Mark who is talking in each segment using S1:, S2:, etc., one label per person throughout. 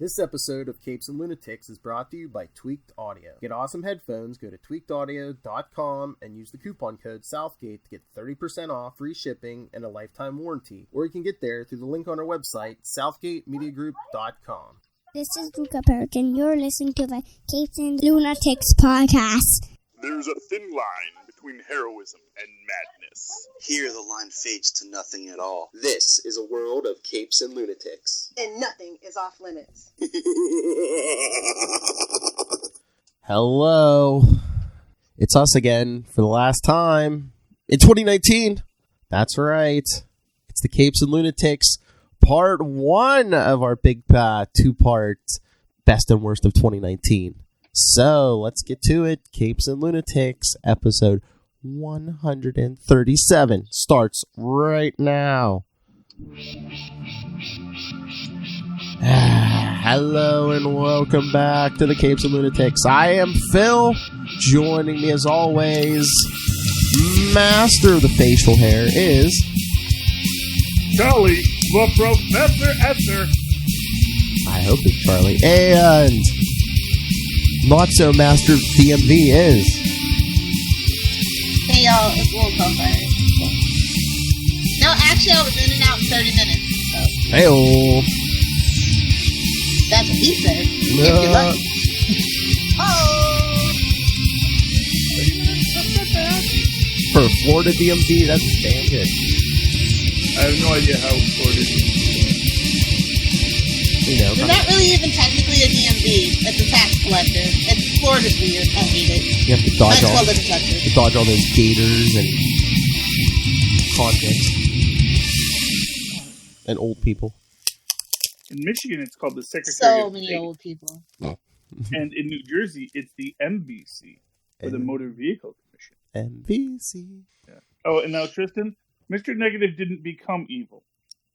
S1: This episode of Capes and Lunatics is brought to you by Tweaked Audio. Get awesome headphones, go to tweakedaudio.com and use the coupon code Southgate to get 30% off, free shipping, and a lifetime warranty. Or you can get there through the link on our website, southgatemediagroup.com.
S2: This is Luca Perich, and you're listening to the Capes and Lunatics podcast.
S3: There's a thin line between heroism and madness.
S4: Here the line fades to nothing at all.
S1: This is a world of Capes and Lunatics.
S5: And nothing is off limits.
S1: Hello. It's us again for the last time in 2019. That's right. It's the Capes and Lunatics, part one of our big two-part best and worst of 2019. So let's get to it. Capes and Lunatics, episode 137 starts right now. Hello and welcome back to the Capes and Lunatics. I am Phil. Joining me as always, master of the facial hair is
S3: Charlie, the Professor Esther.
S1: I hope it's Charlie. And not so master of DMV is
S6: Hey y'all, it's Wolf Hellfire. No, actually I was in and out in 30 minutes. So.
S1: Hey-oh.
S6: That's what he said. If you're lucky. Oh! 30 minutes, that's not bad.
S1: For Florida DMV, that's damn good.
S3: I have no idea how Florida
S1: You know,
S6: It's not really even technically a DMV. It's a tax collector. It's Florida's weird. I hate it.
S1: you have to dodge
S6: Might as
S1: all,
S6: well live in Texas.
S1: you dodge all those gators and convicts and old people.
S3: In Michigan, it's called the Secretary
S6: So
S3: of
S6: many
S3: State.
S6: old people.
S3: And in New Jersey, it's the MVC, or the Motor Vehicle Commission.
S1: MVC.
S3: Yeah. Oh, and now Tristan, Mr. Negative didn't become evil.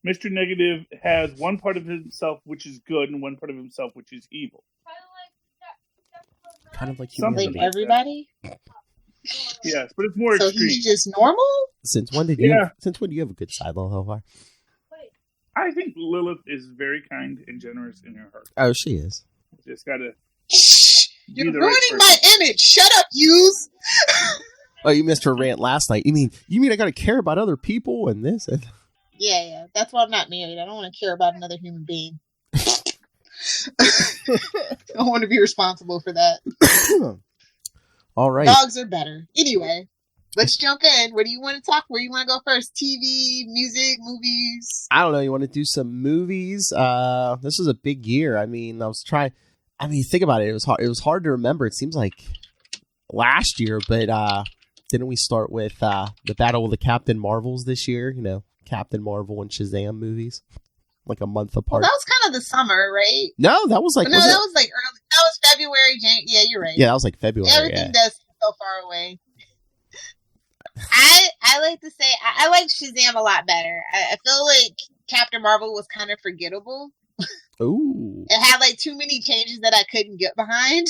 S3: Mr. Negative has one part of himself which is good and one part of himself which is evil.
S1: Kind of like
S3: Something
S1: humanity.
S6: Like everybody?
S3: Yes, but it's more
S6: So
S3: extreme.
S6: he's just normal?
S1: Since when did you?
S3: Yeah.
S1: Since when do you have a good side, little Hellfire?
S3: I think Lilith is very kind and generous in her heart.
S1: Oh, she is.
S3: Just gotta.
S6: You're
S3: the
S6: ruining
S3: right
S6: my image. Shut up, yous.
S1: Oh, you missed her rant last night. You mean I gotta care about other people and this? And...
S6: Yeah. That's why I'm not married. I don't want to care about another human being. I don't want to be responsible for that.
S1: All right.
S6: Dogs are better. Anyway, let's jump in. What do you want to talk? Where do you want to go first? TV, music, movies?
S1: I don't know. You want to do some movies? This was a big year. I mean, think about it. It was hard. It was hard to remember. It seems like last year, but didn't we start with the Battle of the Captain Marvels this year? You know, Captain Marvel and Shazam movies, like a month apart.
S6: Well, that was kind of the summer, right?
S1: No, that was like
S6: But no, that was like early. That was February. Yeah, you're right.
S1: yeah, that was like February.
S6: Everything does seem so far away. I like to say I like Shazam a lot better. I feel like Captain Marvel was kind of forgettable.
S1: Ooh.
S6: It had like too many changes that I couldn't get behind.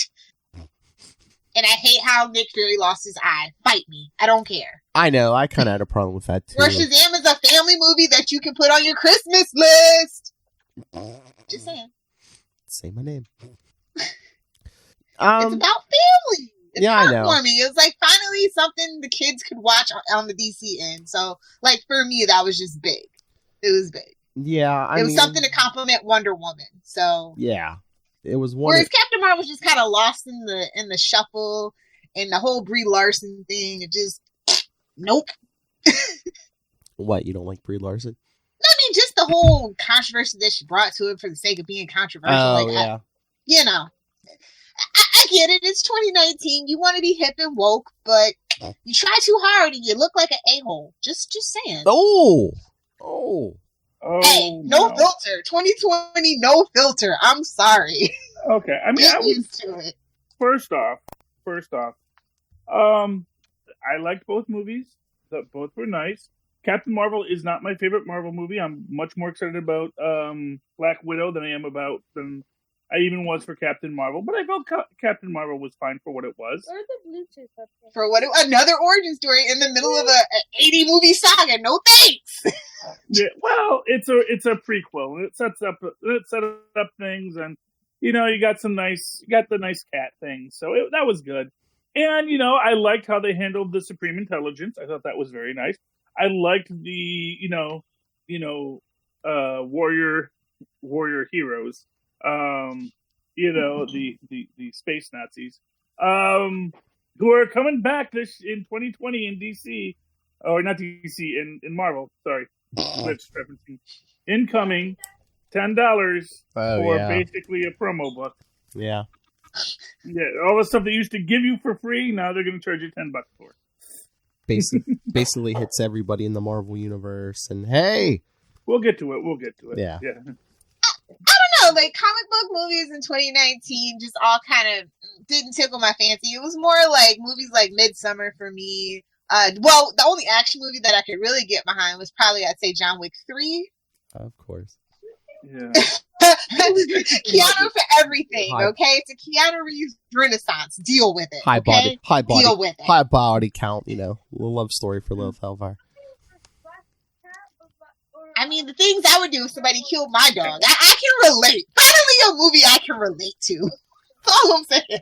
S6: And I hate how Nick Fury lost his eye. Fight me. I don't care.
S1: I know. I kind of had a problem with that too.
S6: Where Shazam is a family movie that you can put on your Christmas list. Just saying.
S1: Say my name.
S6: It's about family. It's
S1: yeah, I know.
S6: heartwarming. It was like finally something the kids could watch on the DC end. So, like for me, that was just big. It was big.
S1: Yeah,
S6: it was something to compliment Wonder Woman. So
S1: yeah, it was one.
S6: Whereas Captain Marvel was just kind of lost in the shuffle and the whole Brie Larson thing. It just nope.
S1: What, you don't like Brie Larson?
S6: I mean, just the whole controversy that she brought to it for the sake of being controversial.
S1: Oh, yeah.
S6: I get it. It's 2019. You want to be hip and woke, but you try too hard and you look like an a-hole. Just saying.
S1: Oh.
S6: Hey, no filter. 2020, no filter. I'm sorry.
S3: Okay, I mean,
S6: Get used to it.
S3: First off, I liked both movies. Both were nice. Captain Marvel is not my favorite Marvel movie. I'm much more excited about Black Widow than I even was for Captain Marvel. But I felt Captain Marvel was fine for what it was.
S6: Where's the Bluetooth up there? For what? Another origin story in the middle of an 80 movie saga. No thanks.
S3: Yeah, well, it's a prequel. It set up things, and you got the nice cat thing. So that was good. And, I liked how they handled the Supreme Intelligence. I thought that was very nice. I liked the, warrior heroes, the space Nazis, who are coming back in 2020 in DC, or not DC, in Marvel. Sorry, glitch referencing. Incoming, $10 for basically a promo book.
S1: Yeah.
S3: Yeah, all the stuff they used to give you for free, now they're going to charge you $10 for.
S1: Basically hits everybody in the Marvel universe, and hey,
S3: we'll get to it.
S1: Yeah.
S6: I don't know, like comic book movies in 2019 just all kind of didn't tickle my fancy. It was more like movies like Midsummer for me. The only action movie that I could really get behind was probably, I'd say, John Wick 3.
S1: Of course.
S3: Yeah.
S6: Keanu for everything, okay? It's a Keanu Reeves renaissance. Deal with it.
S1: High body,
S6: Deal with it.
S1: high body count. Little love story for Lil Hellfire.
S6: I mean, the things I would do if somebody killed my dog, I can relate. Finally, a movie I can relate to. That's all I'm saying.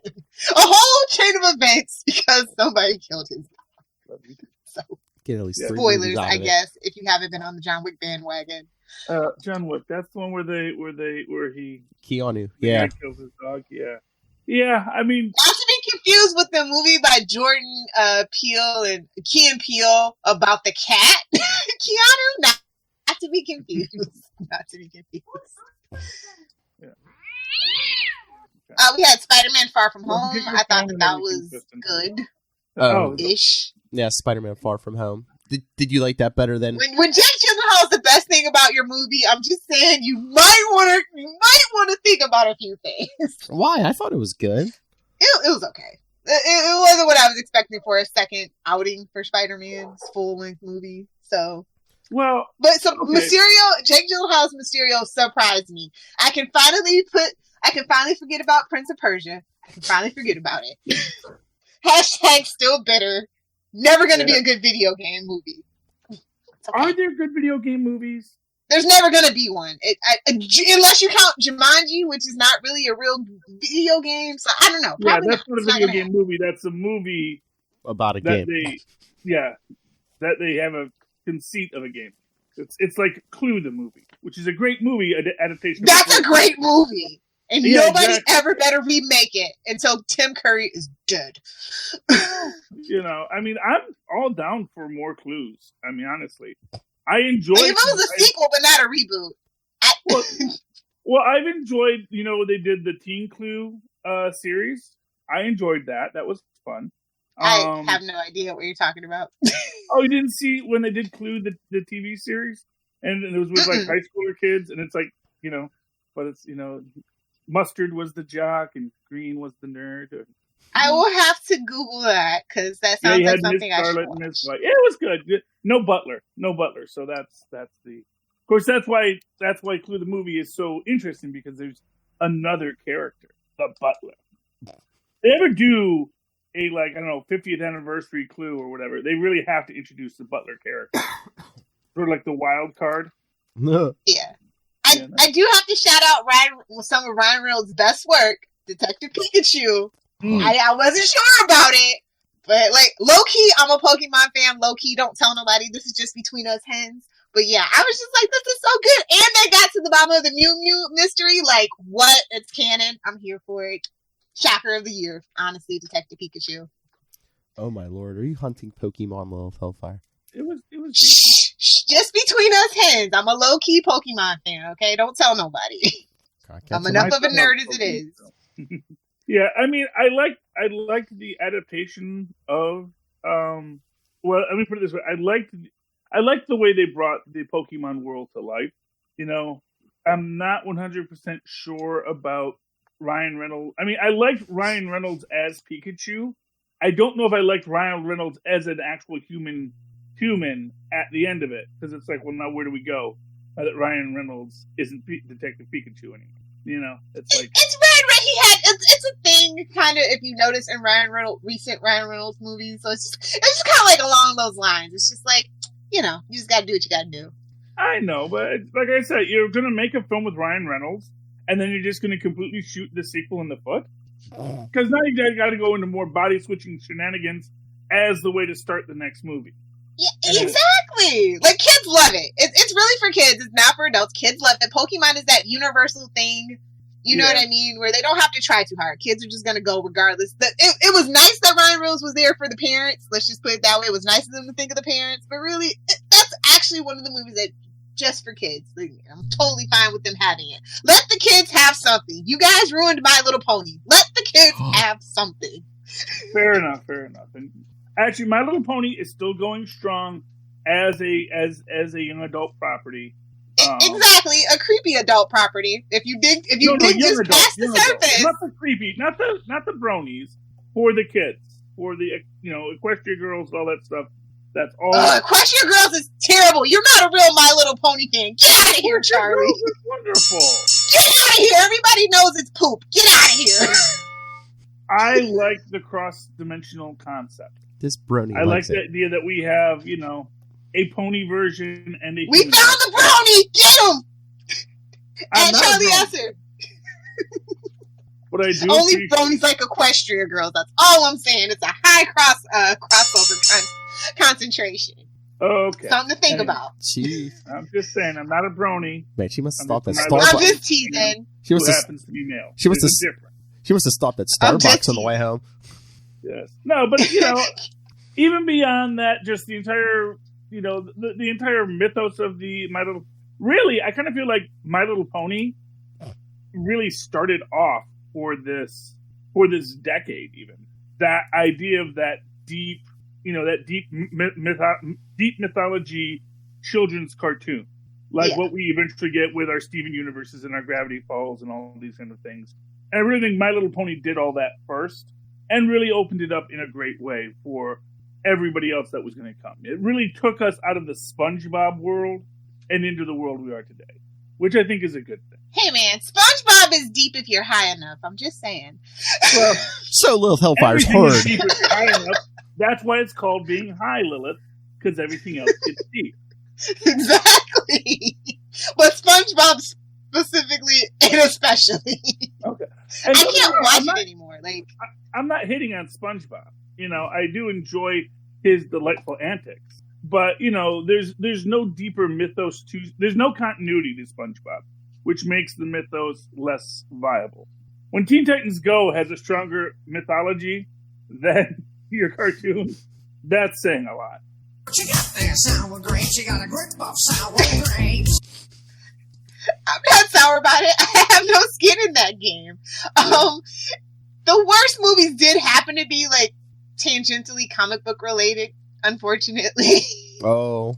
S6: A whole chain of events because somebody killed his dog. So,
S1: Get at least 3
S6: spoilers,
S1: movies out
S6: I
S1: of it.
S6: guess, if you haven't been on the John Wick bandwagon.
S3: John Wick. That's the one where he
S1: Keanu. Yeah.
S3: kills his dog. Yeah. Yeah. I mean,
S6: Not to be confused with the movie by Jordan Peele and Key and Peele about the cat. Keanu, not to be confused. Not to be confused.
S3: Yeah.
S6: We had Spider-Man Far From Home. I thought that was good-ish.
S1: Yeah, Spider-Man Far From Home. Did you like that better than...
S6: When Jake Gyllenhaal is the best thing about your movie, I'm just saying you might want to think about a few things.
S1: Why? I thought it was good.
S6: It was okay. It wasn't what I was expecting for a second outing for Spider-Man's full-length movie. So, Jake Gyllenhaal's Mysterio surprised me. I can finally forget about Prince of Persia. I can finally forget about it. Hashtag still bitter. Never going to be a good video game movie. Okay.
S3: Are there good video game movies?
S6: There's never going to be one. Unless you count Jumanji, which is not really a real video game. So I don't know.
S3: Probably that's not a video game movie. That's a movie
S1: about a
S3: that
S1: game.
S3: That they have a conceit of a game. It's like Clue the movie, which is a great movie adaptation.
S6: That's a great movie. And nobody ever better remake it until Tim Curry is dead.
S3: I mean, I'm all down for more Clues. I mean, honestly, I enjoyed.
S6: If it was a sequel, but not a reboot.
S3: Well, I've enjoyed. They did the Teen Clue series. I enjoyed that. That was fun.
S6: I have no idea what you're talking about.
S3: Oh, you didn't see when they did Clue, the TV series, and it was with like high schooler kids, and it's like but it's Mustard was the jock and Green was the nerd.
S6: I will have to Google that because that sounds like something I should watch.
S3: It was good. No Butler. So that's the. Of course, that's why Clue the movie is so interesting because there's another character, the Butler. They ever do a 50th anniversary Clue or whatever, they really have to introduce the Butler character or like the wild card.
S6: Yeah. I do have to shout out some of Ryan Reynolds' best work, Detective Pikachu. I wasn't sure about it, but low-key, I'm a Pokemon fan. Low-key, don't tell nobody. This is just between us hens. But yeah, I was just like, this is so good. And they got to the bottom of the Mew Mew mystery. Like, what? It's canon. I'm here for it. Shocker of the year, honestly, Detective Pikachu.
S1: Oh my lord, are you hunting Pokemon, Lil Hellfire?
S3: It was
S6: just between us hens. I'm a low-key Pokemon fan, okay? Don't tell nobody. I'm enough of a nerd as it is.
S3: Yeah, I mean, I liked the adaptation of well, let me put it this way. I liked the way they brought the Pokemon world to life. I'm not 100% sure about Ryan Reynolds. I mean, I liked Ryan Reynolds as Pikachu. I don't know if I liked Ryan Reynolds as an actual human at the end of it, because it's like, well, now where do we go? Now that Ryan Reynolds isn't Detective Pikachu anymore. It's like
S6: it's weird, right? It's a thing, kind of, if you notice in recent Ryan Reynolds movies. So it's just kind of like along those lines. It's just like, you just got to do what you got to do.
S3: I know, but like I said, you're going to make a film with Ryan Reynolds, and then you're just going to completely shoot the sequel in the foot? Because now you got to go into more body switching shenanigans as the way to start the next movie.
S6: Yeah, exactly. Like, kids love it. It's really for kids. It's not for adults. Kids love it. Pokemon is that universal thing. You know what I mean? Where they don't have to try too hard. Kids are just going to go regardless. It was nice that Ryan Reynolds was there for the parents. Let's just put it that way. It was nice of them to think of the parents. But really, that's actually one of the movies that just for kids. Like, I'm totally fine with them having it. Let the kids have something. You guys ruined My Little Pony. Let the kids have something.
S3: Fair enough. And actually, My Little Pony is still going strong as a young adult property.
S6: Exactly, a creepy adult property. If you dig just past the surface,
S3: not the creepy, not the bronies, for the kids, for the Equestria Girls, all that stuff. That's all.
S6: Equestria Girls is terrible. You're not a real My Little Pony fan. Get out of here, Charlie.
S3: It's wonderful.
S6: Get out of here. Everybody knows it's poop. Get out of here.
S3: I like the cross-dimensional concept.
S1: This brony.
S3: I like the idea that we have, a pony version and a.
S6: We found the brony. Get him. And Charlie Esser.
S3: What I do
S6: only bronies like Equestria Girls. That's all I'm saying. It's a high crossover concentration.
S3: Okay.
S6: Something to think about.
S3: I'm just saying, I'm not a brony.
S1: Man, she must have stopped at
S6: Starbucks. I'm just teasing.
S3: She happens to be male.
S1: She must have stopped at Starbucks on the way home.
S3: Yes. No, but even beyond that, just the entire, the entire mythos of the My Little. Really, I kind of feel like My Little Pony really started off for this decade. Even that idea of that deep, deep mythology children's cartoon, like what we eventually get with our Steven Universes and our Gravity Falls and all these kind of things. And I really think My Little Pony did all that first and really opened it up in a great way for everybody else that was going to come. It really took us out of the SpongeBob world and into the world we are today, which I think is a good thing.
S6: Hey man, SpongeBob is deep if you're high enough. I'm just saying.
S3: Well,
S1: so Lilith Hellfire's hard.
S3: Deep if you're high enough. That's why it's called being high, Lilith, because everything else gets deep.
S6: Exactly. But SpongeBob specifically and especially.
S3: Okay.
S6: I can't watch it anymore. Like,
S3: I'm not hitting on SpongeBob. I do enjoy his delightful antics. But, there's no deeper mythos there's no continuity to SpongeBob, which makes the mythos less viable. When Teen Titans Go has a stronger mythology than your cartoon, that's saying a lot.
S7: She got that sour grapes, she got a grip of sour grapes.
S6: I'm not sour about it. I have no skin in that game. The worst movies did happen to be, like, tangentially comic book related, unfortunately.
S1: Oh.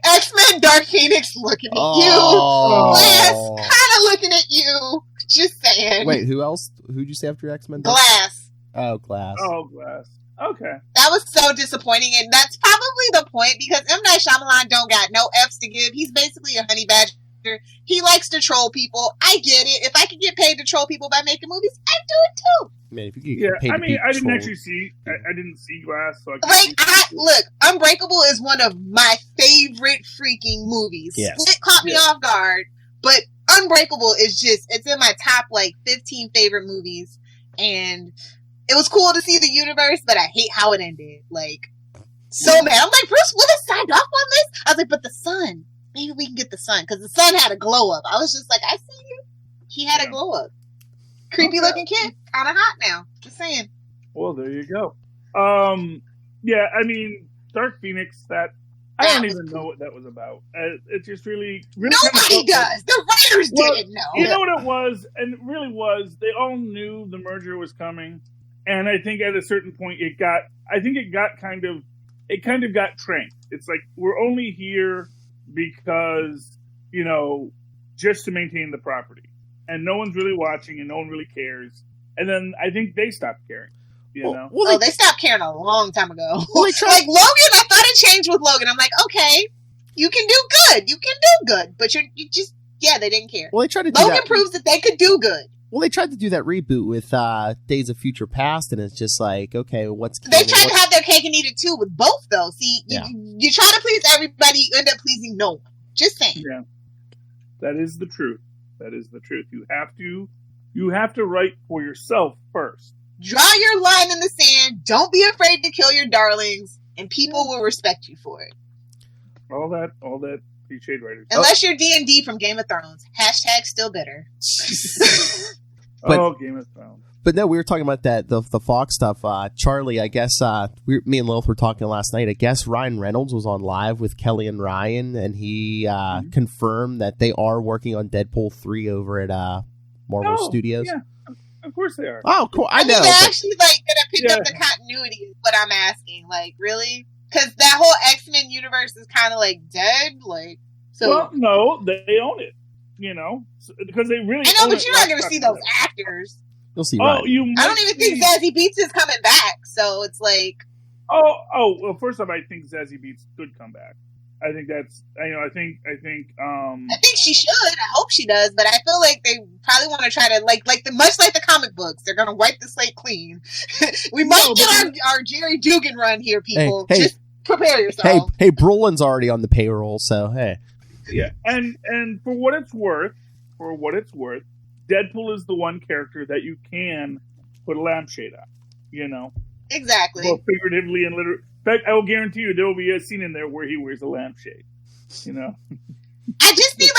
S6: X-Men Dark Phoenix looking at you. Glass kind of looking at you. Just saying.
S1: Wait, who else? Who'd you say after X-Men?
S6: Glass.
S1: Oh, Glass.
S3: Oh, Glass. Okay.
S6: That was so disappointing, and that's probably the point, because M. Night Shyamalan don't got no F's to give. He's basically a honey badger. He likes to troll people. I get it. If I could get paid to troll people by making movies, I'd do it too.
S1: Man, if you could get paid to be
S3: I didn't
S1: trolled.
S3: actually see. I didn't see Glass. So
S6: Look, Unbreakable is one of my favorite freaking movies.
S1: Yes.
S6: Split caught me off guard, but Unbreakable is it's in my top 15 favorite movies, and it was cool to see the universe, but I hate how it ended. So mad. I'm like, Bruce Willis signed off on this? I was like, but the sun. Maybe we can get the sun, because the sun had a glow up. I was just like, I see you. He had a glow up. Creepy looking kid. Kind of hot now. Just saying.
S3: Well, there you go. Yeah, I mean, Dark Phoenix, I don't even know what that was about. It just really
S6: nobody does. The writers didn't know.
S3: You know what it was? And it really was. They all knew the merger was coming. And I think at a certain point it got kind of got tranked. It's like, we're only here because, just to maintain the property. And no one's really watching and no one really cares. And then I think they stopped caring.
S6: Well, they stopped caring a long time ago. Well, like Logan, I thought it changed with Logan. I'm like, okay, you can do good. You can do good. But you just, they didn't care.
S1: Well, they tried to do
S6: Logan proves that they could do good.
S1: Well, they tried to do that reboot with Days of Future Past, and it's just like, okay, what's...
S6: They tried to have their cake and eat it too with both, though. See, you try to please everybody, you end up pleasing no one. Just saying.
S3: Yeah. That is the truth. That is the truth. You have to write for yourself first.
S6: Draw your line in the sand. Don't be afraid to kill your darlings, and people will respect you for it.
S3: All that cliched writers.
S6: Unless you're D&D from Game of Thrones. Hashtag still bitter.
S1: But-
S3: Game of Thrones.
S1: But no, we were talking about that the Fox stuff. Charlie, I guess me and Lilith were talking last night. I guess Ryan Reynolds was on live with Kelly and Ryan, and he confirmed that they are working on Deadpool 3 over at Marvel Studios.
S3: Yeah, of course they are.
S1: Oh, cool! I know.
S6: They're actually like gonna pick up the continuity. Is what I'm asking. Like, really? Because that whole X-Men universe is kind of like dead. Like, so.
S3: Well, no, they own it. You know, because they really.
S6: I know,
S3: own
S6: but
S3: it.
S6: you're not gonna see those actors.
S1: You'll see.
S3: Oh,
S1: Ryan.
S6: I don't even think Zazie Beetz is coming back. So it's like.
S3: Well, first off, I think Zazie Beetz could come back. I think that's. I think.
S6: I think she should. I hope she does. But I feel like they probably want to try to much like the comic books. They're gonna wipe the slate clean. We might get our Jerry Dugan run here, people.
S1: Hey.
S6: Just prepare yourself.
S1: Hey, Brolin's already on the payroll, so hey.
S3: Yeah, and for what it's worth, Deadpool is the one character that you can put a lampshade on. You know,
S6: Exactly.
S3: both figuratively and literally. In fact, I will guarantee you there will be a scene in there where he wears a lampshade. You know.
S6: I just need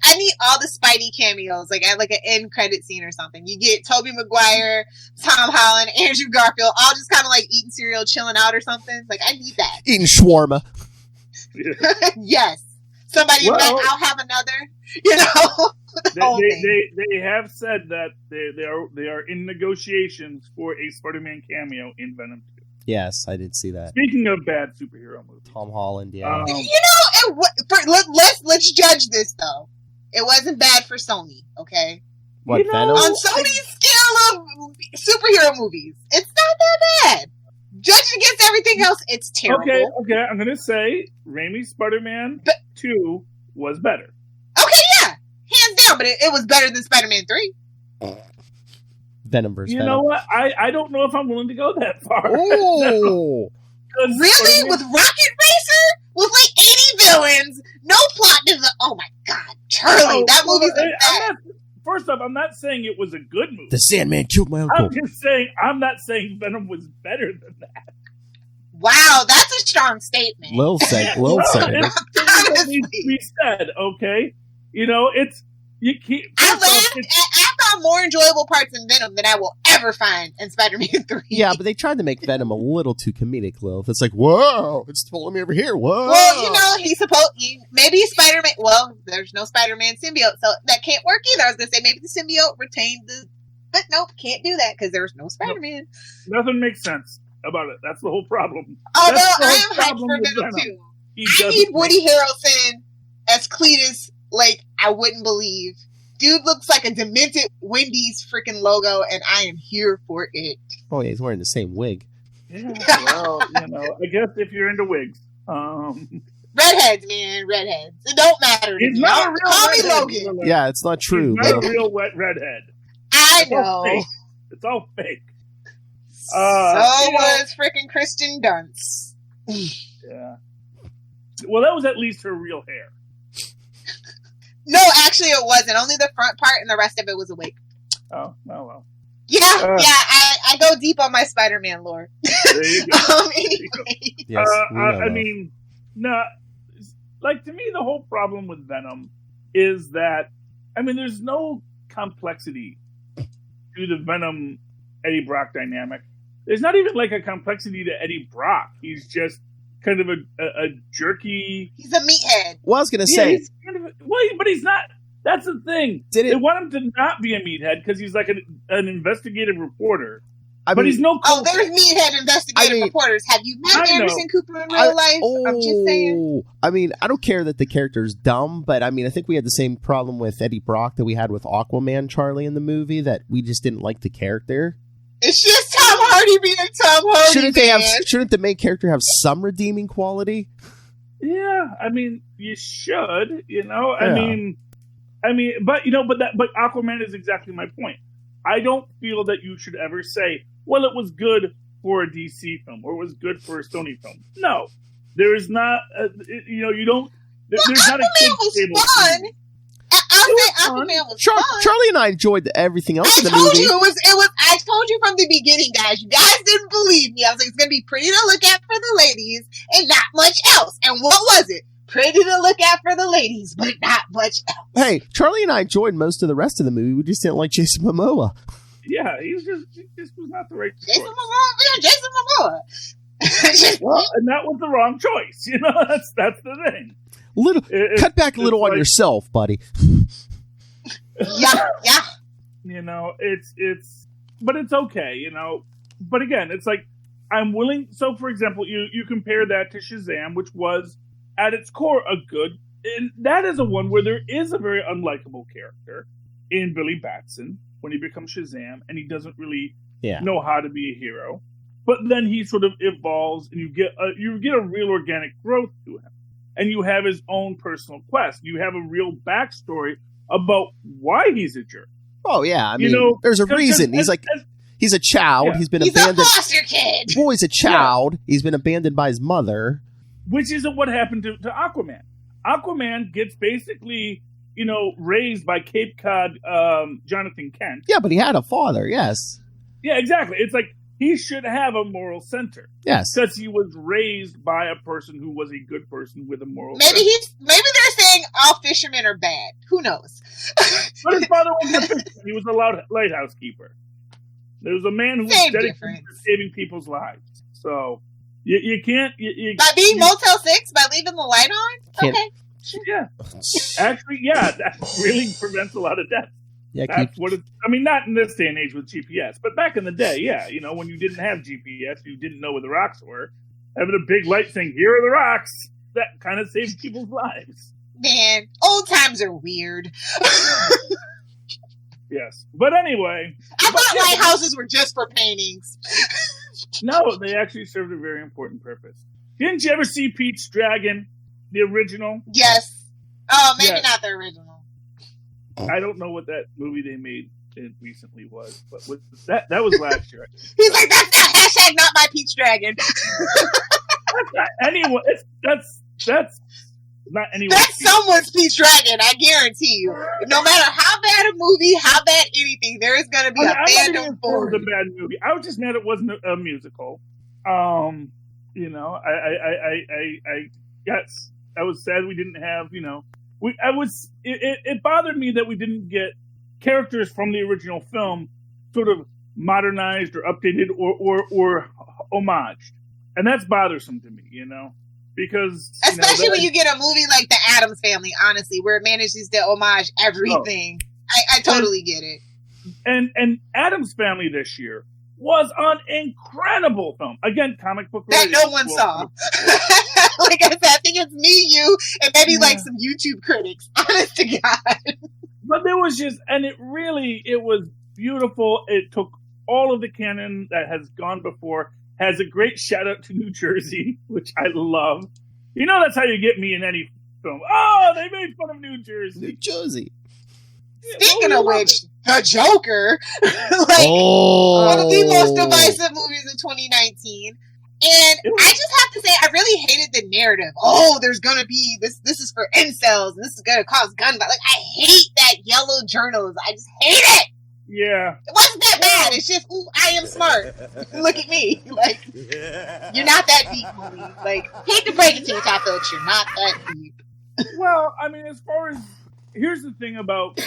S6: I need all the Spidey cameos, like at like an end credit scene or something. You get Tobey Maguire, Tom Holland, Andrew Garfield, all just kind of like eating cereal, chilling out or something. Like I need that.
S1: Eating shawarma.
S3: Yeah.
S6: Yes. Somebody back, I'll have another. You know.
S3: They have said that they are in negotiations for a Spider-Man cameo in Venom 2.
S1: Yes, I did see that.
S3: Speaking of bad superhero movies,
S1: Tom Holland, yeah.
S6: Let's judge this though. It wasn't bad for Sony, okay?
S1: What, Venom?
S6: On Sony's scale of superhero movies, it's not that bad. Judging against everything else, it's terrible.
S3: Okay, I'm gonna say Raimi's Spider-Man 2 was better.
S6: Okay, yeah, hands down, but it was better than Spider-Man 3.
S1: Venom versus Venom.
S3: You know what? I don't know if I'm willing to go that far.
S1: Oh,
S6: Really?
S3: Spider-Man-
S6: With Rocket Racer? With like 80 villains? No plot development. Oh my god, Charlie, that movie's bad.
S3: First off, I'm not saying it was a good movie.
S1: the Sandman killed my uncle.
S3: I'm not saying Venom was better than that.
S6: Wow, that's a strong statement.
S1: Lil said it.
S6: Honestly.
S3: We said, okay. You know, it's you keep.
S6: I laughed. I found more enjoyable parts in Venom than I will ever find in Spider-Man 3.
S1: Yeah, but they tried to make Venom a little too comedic, Lil. It's like, whoa, it's pulling me over here. Whoa.
S6: Well, you know, maybe Spider-Man. Well, there's no Spider-Man symbiote, so that can't work either. I was gonna say maybe the symbiote retained but nope, can't do that because there's no Spider-Man.
S3: Nothing makes sense about it. That's the whole problem.
S6: Although
S3: That's the
S6: I
S3: whole
S6: am hyped
S3: problem
S6: for
S3: with
S6: Venom
S3: Venom.
S6: 2. I need Woody Harrelson as Cletus like I wouldn't believe. Dude looks like a demented Wendy's freaking logo, and I am here for it.
S1: Oh, yeah, he's wearing the same wig.
S3: Yeah, well, you know, I guess if you're into wigs.
S6: Redheads, man, redheads. It don't matter.
S3: He's not a real
S6: Call me
S3: redhead.
S6: Logan.
S1: Yeah, it's not true.
S3: He's not
S1: but-
S3: a real wet redhead.
S6: I
S3: It's all
S6: know.
S3: fake. It's all fake.
S6: So
S3: you know-
S6: was freaking Kristen Dunst.
S3: Yeah. Well, that was at least her real hair.
S6: No, actually, it wasn't. Only the front part, and the rest of it was a wig.
S3: Oh, well.
S6: Yeah, I go deep on my Spider-Man lore.
S3: There you go.
S6: Anyway.
S1: Yes, we know
S3: I
S1: that.
S3: mean, no, like to me, the whole problem with Venom is that, I mean, there's no complexity to the Venom Eddie Brock dynamic. There's not even like a complexity to Eddie Brock. He's just kind of a jerky.
S6: He's a meathead.
S1: Well, I was going to say,
S3: he's kind of but he's not. That's the thing. They want him to not be a meathead because he's like an investigative reporter. But he's no.
S6: Oh, there's meathead investigative reporters. Have you met Anderson Cooper in real life? I'm just saying.
S1: I mean, I don't care that the character's dumb, but I mean, I think we had the same problem with Eddie Brock that we had with Aquaman Charlie in the movie, that we just didn't like the character.
S6: It's just Tom Hardy being Tom Hardy.
S1: Shouldn't the main character have some redeeming quality?
S3: Yeah, I mean, you should. You know,
S1: Yeah.
S3: I mean, but Aquaman is exactly my point. I don't feel that you should ever say, well, it was good for a DC film or it was good for a Sony film. No, there is not. You don't. There's not a kid's table.
S6: Fun. say Aquaman was fun.
S1: Charlie and I enjoyed everything else in the
S6: told
S1: movie.
S6: you it was. I told you from the beginning, guys. You guys didn't believe me. I was like, it's gonna be pretty to look at for the ladies and not much else. And what was it? Pretty to look at for the ladies, but not much else.
S1: Hey, Charlie and I enjoyed most of the rest of the movie. We just didn't like Jason Momoa.
S3: Yeah, he was not the right choice.
S6: Jason Momoa.
S3: Well, and that was the wrong choice. You know, that's the thing.
S1: Cut back a little on
S3: like,
S1: yourself, buddy.
S6: Yeah.
S3: You know, but it's okay. You know, but again, it's like I'm willing. So, for example, you compare that to Shazam, which was at its core a good, and that is a one where there is a very unlikable character in Billy Batson when he becomes Shazam, and he doesn't really know how to be a hero. But then he sort of evolves, and you get a real organic growth to him, and you have his own personal quest. You have a real backstory about why he's a jerk.
S1: Oh yeah, I mean, there's a reason. He's a child. Yeah. He's been abandoned.
S6: He's a foster kid.
S1: Boy, he's a child. Yeah. He's been abandoned by his mother.
S3: Which isn't what happened to Aquaman. Aquaman gets basically, raised by Cape Cod Jonathan Kent.
S1: Yeah, but he had a father. Yes.
S3: Yeah, exactly. It's like he should have a moral center.
S1: Yes,
S3: because he was raised by a person who was a good person with a moral.
S6: Maybe they're saying all fishermen are bad. Who knows?
S3: But his father wasn't a fisherman. He was a lighthouse keeper. There was a man who was dedicated to saving people's lives. So you can't
S6: by being Motel 6, by leaving the light on. Okay.
S3: Yeah. Actually, yeah, that really prevents a lot of deaths.
S1: Yeah,
S3: that's what it. I mean, not in this day and age with GPS, but back in the day, yeah, when you didn't have GPS, you didn't know where the rocks were. Having a big light saying "Here are the rocks," that kind of saved people's lives.
S6: Man, old times are weird.
S3: Yes, but anyway,
S6: I thought lighthouses were just for paintings.
S3: No, they actually served a very important purpose. Didn't you ever see Pete's Dragon, the original?
S6: Yes. Oh, maybe not the original.
S3: I don't know what that movie they made recently was, but that was last year.
S6: He's like, that's not hashtag not my Pete's Dragon.
S3: That's not anyone. That's not anyone.
S6: That's someone's Pete's Dragon. I guarantee you. No matter how bad a movie, how bad anything, there is going to be a fandom for it.
S3: It was a bad movie. I was just mad it wasn't a musical. I yes, I was sad we didn't have. It bothered me that we didn't get characters from the original film sort of modernized or updated or homaged. And that's bothersome to me, because...
S6: Especially when you get a movie like The Addams Family, honestly, where it manages to homage everything. I totally get it.
S3: And Addams Family this year was an incredible film. Again, comic book...
S6: That no one saw. Like I said, I think it's me, you, and maybe like some YouTube critics. Honest to God.
S3: But there was just, and it was beautiful. It took all of the canon that has gone before, has a great shout out to New Jersey, which I love. That's how you get me in any film. Oh, they made fun of New Jersey.
S1: New Jersey.
S6: Speaking of which, The Joker, one of the most divisive movies of 2019. And I just have to say, I really hated the narrative. Oh, there's gonna be this is for incels, and this is gonna cause gun violence. Like, I hate that yellow journalism. I just hate it.
S3: Yeah.
S6: It wasn't that bad. It's just, ooh, I am smart. Look at me. Like, you're not that deep, movie. Like, hate to break it to you, Top Oak, you're not that deep.
S3: Well, I mean, here's the thing about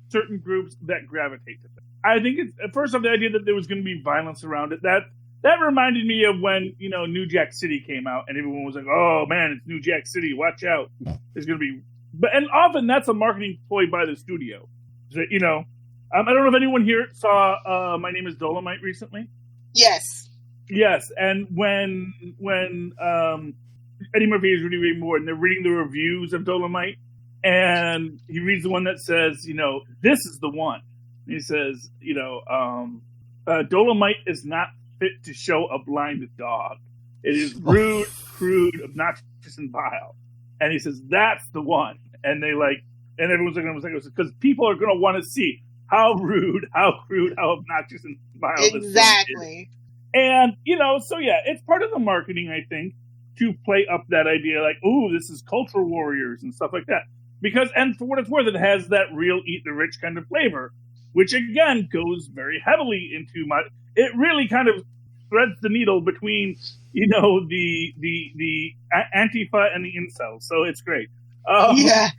S3: certain groups that gravitate to things. I think it's, first off, the idea that there was going to be violence around it, that reminded me of when, New Jack City came out and everyone was like, oh man, it's New Jack City, watch out. There's going to be, and often that's a marketing ploy by the studio. So, I don't know if anyone here saw My Name is Dolomite recently.
S6: Yes.
S3: Yes. And when Eddie Murphy is reading more and they're reading the reviews of Dolomite and he reads the one that says, this is the one. And he says, Dolomite is not fit to show a blind dog. It is rude, crude, obnoxious, and vile. And he says, that's the one. And everyone's looking at him because people are going to want to see how rude, how crude, how obnoxious, and vile this is.
S6: Exactly.
S3: And, so yeah, it's part of the marketing, I think, to play up that idea like, ooh, this is cultural warriors and stuff like that. Because, and for what it's worth, it has that real eat the rich kind of flavor, which again goes very heavily into it really kind of threads the needle between, the Antifa and the incels. So it's great.
S6: Yeah.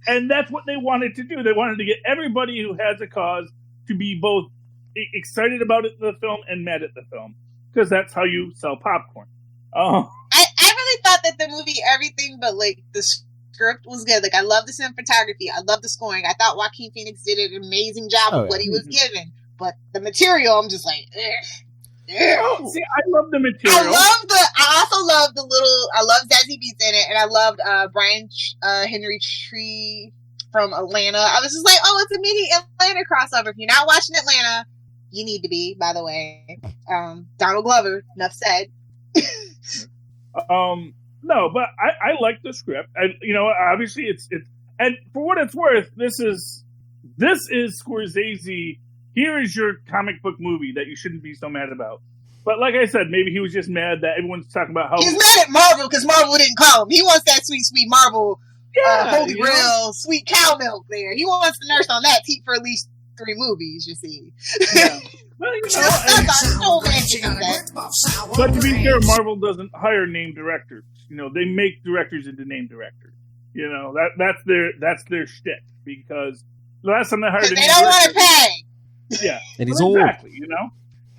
S3: And that's what they wanted to do. They wanted to get everybody who has a cause to be both excited about the film and mad at the film. Because that's how you sell popcorn.
S6: I really thought that the movie, everything but like the script was good. Like, I love the cinematography. I love the scoring. I thought Joaquin Phoenix did an amazing job of what he was given. But the material, I'm just like,
S3: Oh, see, I love the material.
S6: I also love I love Zazie Beetz in it, and I loved Brian Henry Tree from Atlanta. I was just like, oh, it's a mini Atlanta crossover. If you're not watching Atlanta, you need to be, by the way. Donald Glover, enough said.
S3: No, but I like the script. And, obviously it's, and for what it's worth, this is Scorsese. Here is your comic book movie that you shouldn't be so mad about. But like I said, maybe he was just mad that everyone's talking about how...
S6: He's mad at Marvel because Marvel didn't call him. He wants that sweet, sweet Marvel, Holy Grail, sweet cow milk there. He wants to nurse on that teat for at least 3 movies, you see.
S3: Yeah. Well, but to be fair, Marvel doesn't hire named directors. They make directors into named directors. That's their shtick. Because the last time they hired a
S6: they don't want to pay.
S3: Yeah,
S1: and he's
S3: exactly.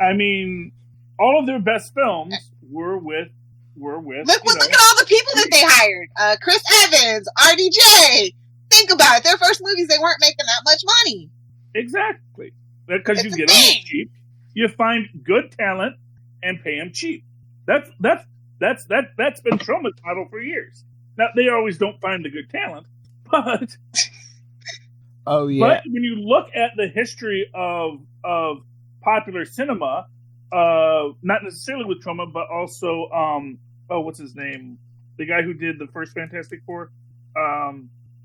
S3: I mean, all of their best films were with.
S6: Look at all the people that they hired. Chris Evans, RDJ. Think about it. Their first movies, they weren't making that much money.
S3: Exactly, because you get them cheap. You find good talent and pay them cheap. That's been Troma's model for years. Now they always don't find the good talent, but.
S1: Oh yeah.
S3: But when you look at the history of popular cinema, not necessarily with Troma, but also what's his name? The guy who did the first Fantastic Four.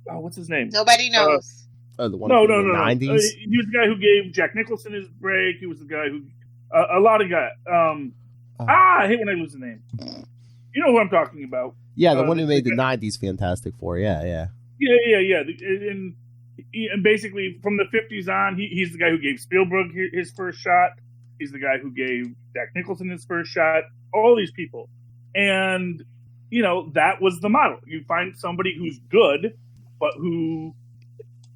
S3: What's his name?
S6: Nobody knows.
S1: The one from the 90s?
S3: He was the guy who gave Jack Nicholson his break. He was the guy who a lot of guys. I hate when I lose the name. You know who I'm talking about?
S1: Yeah, the one who made the 90s Fantastic Four. Yeah.
S3: Yeah. And basically, from the 50s on, he's the guy who gave Spielberg his first shot. He's the guy who gave Jack Nicholson his first shot. All these people. And, that was the model. You find somebody who's good, but who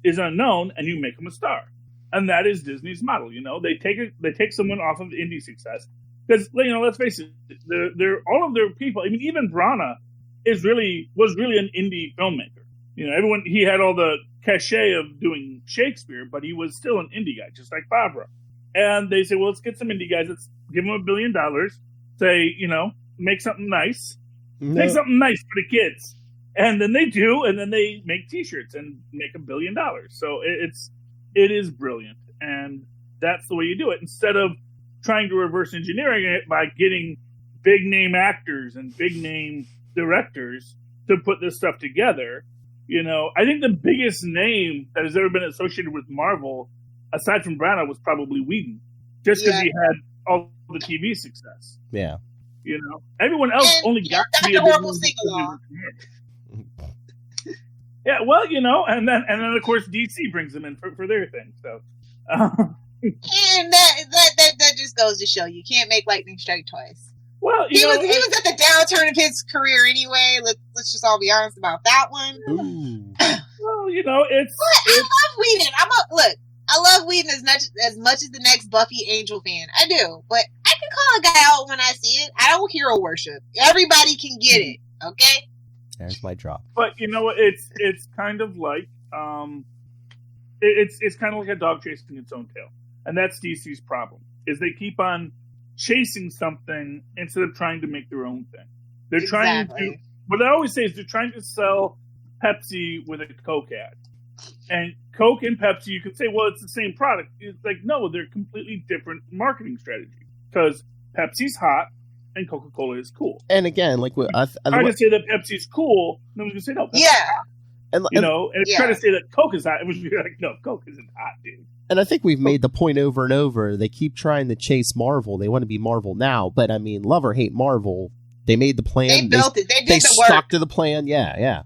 S3: is unknown, and you make them a star. And that is Disney's model. They take someone off of indie success. Because, let's face it, they're all of their people. I mean, even Branagh was really an indie filmmaker. Everyone, he had all the cachet of doing Shakespeare, but he was still an indie guy, just like Favreau. And they say, well, let's get some indie guys. Let's give them $1 billion. Say, make something nice.
S1: No.
S3: Make something nice for the kids. And then they do, and then they make T-shirts and make $1 billion. So it is brilliant. And that's the way you do it. Instead of trying to reverse engineering it by getting big name actors and big name directors to put this stuff together. I think the biggest name that has ever been associated with Marvel, aside from Branagh, was probably Whedon. Just because he had all the TV success.
S1: Yeah.
S3: Everyone else only got to be a
S6: horrible sing-along.
S3: Yeah, well, and then of course DC brings them in for their thing. So,
S6: and that just goes to show you can't make lightning strike twice.
S3: Well,
S6: he was at the downturn of his career anyway. Let's just all be honest about that one.
S1: Ooh.
S3: Well, I
S6: love Whedon. I love Whedon as much as the next Buffy Angel fan. I do, but I can call a guy out when I see it. I don't hero worship. Everybody can get it. Okay.
S1: There's my drop.
S3: But it's kind of like it's kind of like a dog chasing its own tail, and that's DC's problem. Is they keep on chasing something instead of trying to make their own thing. They're trying to. What I always say is they're trying to sell Pepsi with a Coke ad, and Coke and Pepsi. You could say, well, it's the same product. It's like no, they're completely different marketing strategy because Pepsi's hot and Coca-Cola is cool.
S1: And again, like
S3: try to say that Pepsi's cool, no one's gonna say no. Pepsi's hot. And try to say that Coke is hot, it would be like, no, Coke isn't hot, dude.
S1: And I think we've made the point over and over. They keep trying to chase Marvel. They want to be Marvel now, but I mean, love or hate Marvel, they made the plan.
S6: They built it. They did
S1: they
S6: the work.
S1: stuck to the plan. Yeah.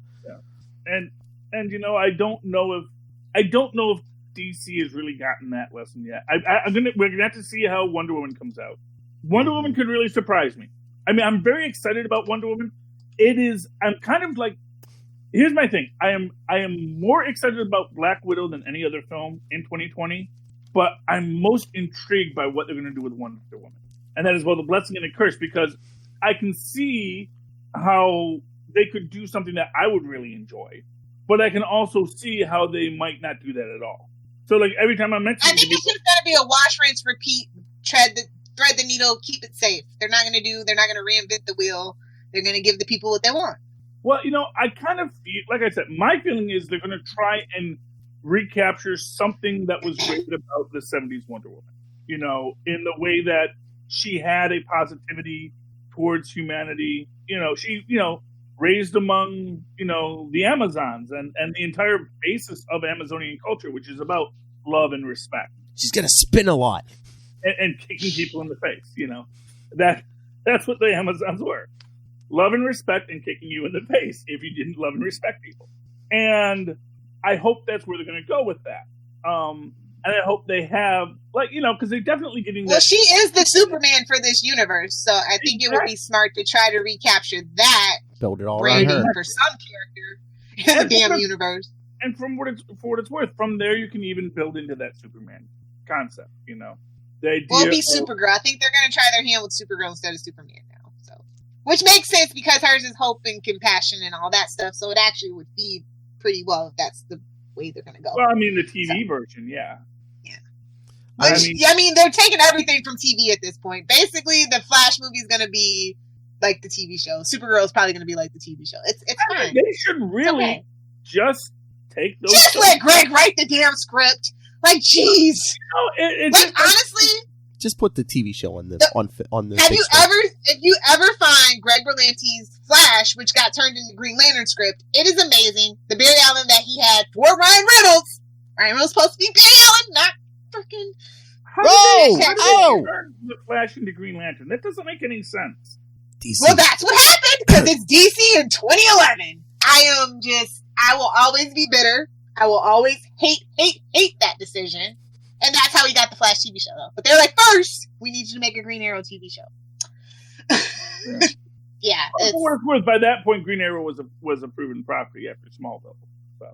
S3: And and I don't know if DC has really gotten that lesson yet. We're gonna have to see how Wonder Woman comes out. Wonder Woman could really surprise me. I mean, I'm very excited about Wonder Woman. I'm kind of like, here's my thing. I am more excited about Black Widow than any other film in 2020, but I'm most intrigued by what they're going to do with Wonder Woman. And that is both a blessing and a curse, because I can see how they could do something that I would really enjoy, but I can also see how they might not do that at all. So, like, every time I mention
S6: I think it's just going to be a wash, rinse, repeat, thread the needle, keep it safe. They're not going to reinvent the wheel. They're going to give the people what they want.
S3: Well, I kind of feel, like I said, my feeling is they're going to try and recapture something that was great about the 70s Wonder Woman. In the way that she had a positivity towards humanity. She, raised among, the Amazons and the entire basis of Amazonian culture, which is about love and respect.
S1: She's going to spin a lot.
S3: And kicking people in the face, That's what the Amazons were. Love and respect and kicking you in the face if you didn't love and respect people. And I hope that's where they're going to go with that. And I hope they have, because they're definitely getting that.
S6: Well, she is the Superman for this universe, so I think it would be smart to try to recapture that.
S1: Build it all around
S6: branding
S1: her.
S6: For some character in the damn universe.
S3: And for what it's worth, from there you can even build into that Superman concept, The idea
S6: Well, be Supergirl. I think they're going to try their hand with Supergirl instead of Superman now. So, which makes sense because hers is hope and compassion and all that stuff. So it actually would feed pretty well if that's the way they're going to go.
S3: Well, I mean, the TV version, yeah.
S6: I mean, they're taking everything from TV at this point. Basically, the Flash movie is going to be like the TV show. Supergirl is probably going to be like the TV show. It's fine.
S3: They should really just take those.
S6: Just let Greg write the damn script. Like, jeez. Honestly,
S1: just put the TV show on the
S6: if you ever find Greg Berlanti's Flash, which got turned into Green Lantern script, it is amazing. The Barry Allen that he had for Ryan Reynolds. Ryan Reynolds supposed to be Barry Allen, not freaking.
S3: How did they turn the Flash into Green Lantern? That doesn't make any sense.
S1: DC.
S6: Well, that's what happened because it's DC in 2011. I will always be bitter. I will always hate that decision. And that's how we got the Flash TV show, though. But they're like, first, we need you to make a Green Arrow TV show. Yeah.
S3: For what it's worth, by that point, Green Arrow was a proven property after Smallville. So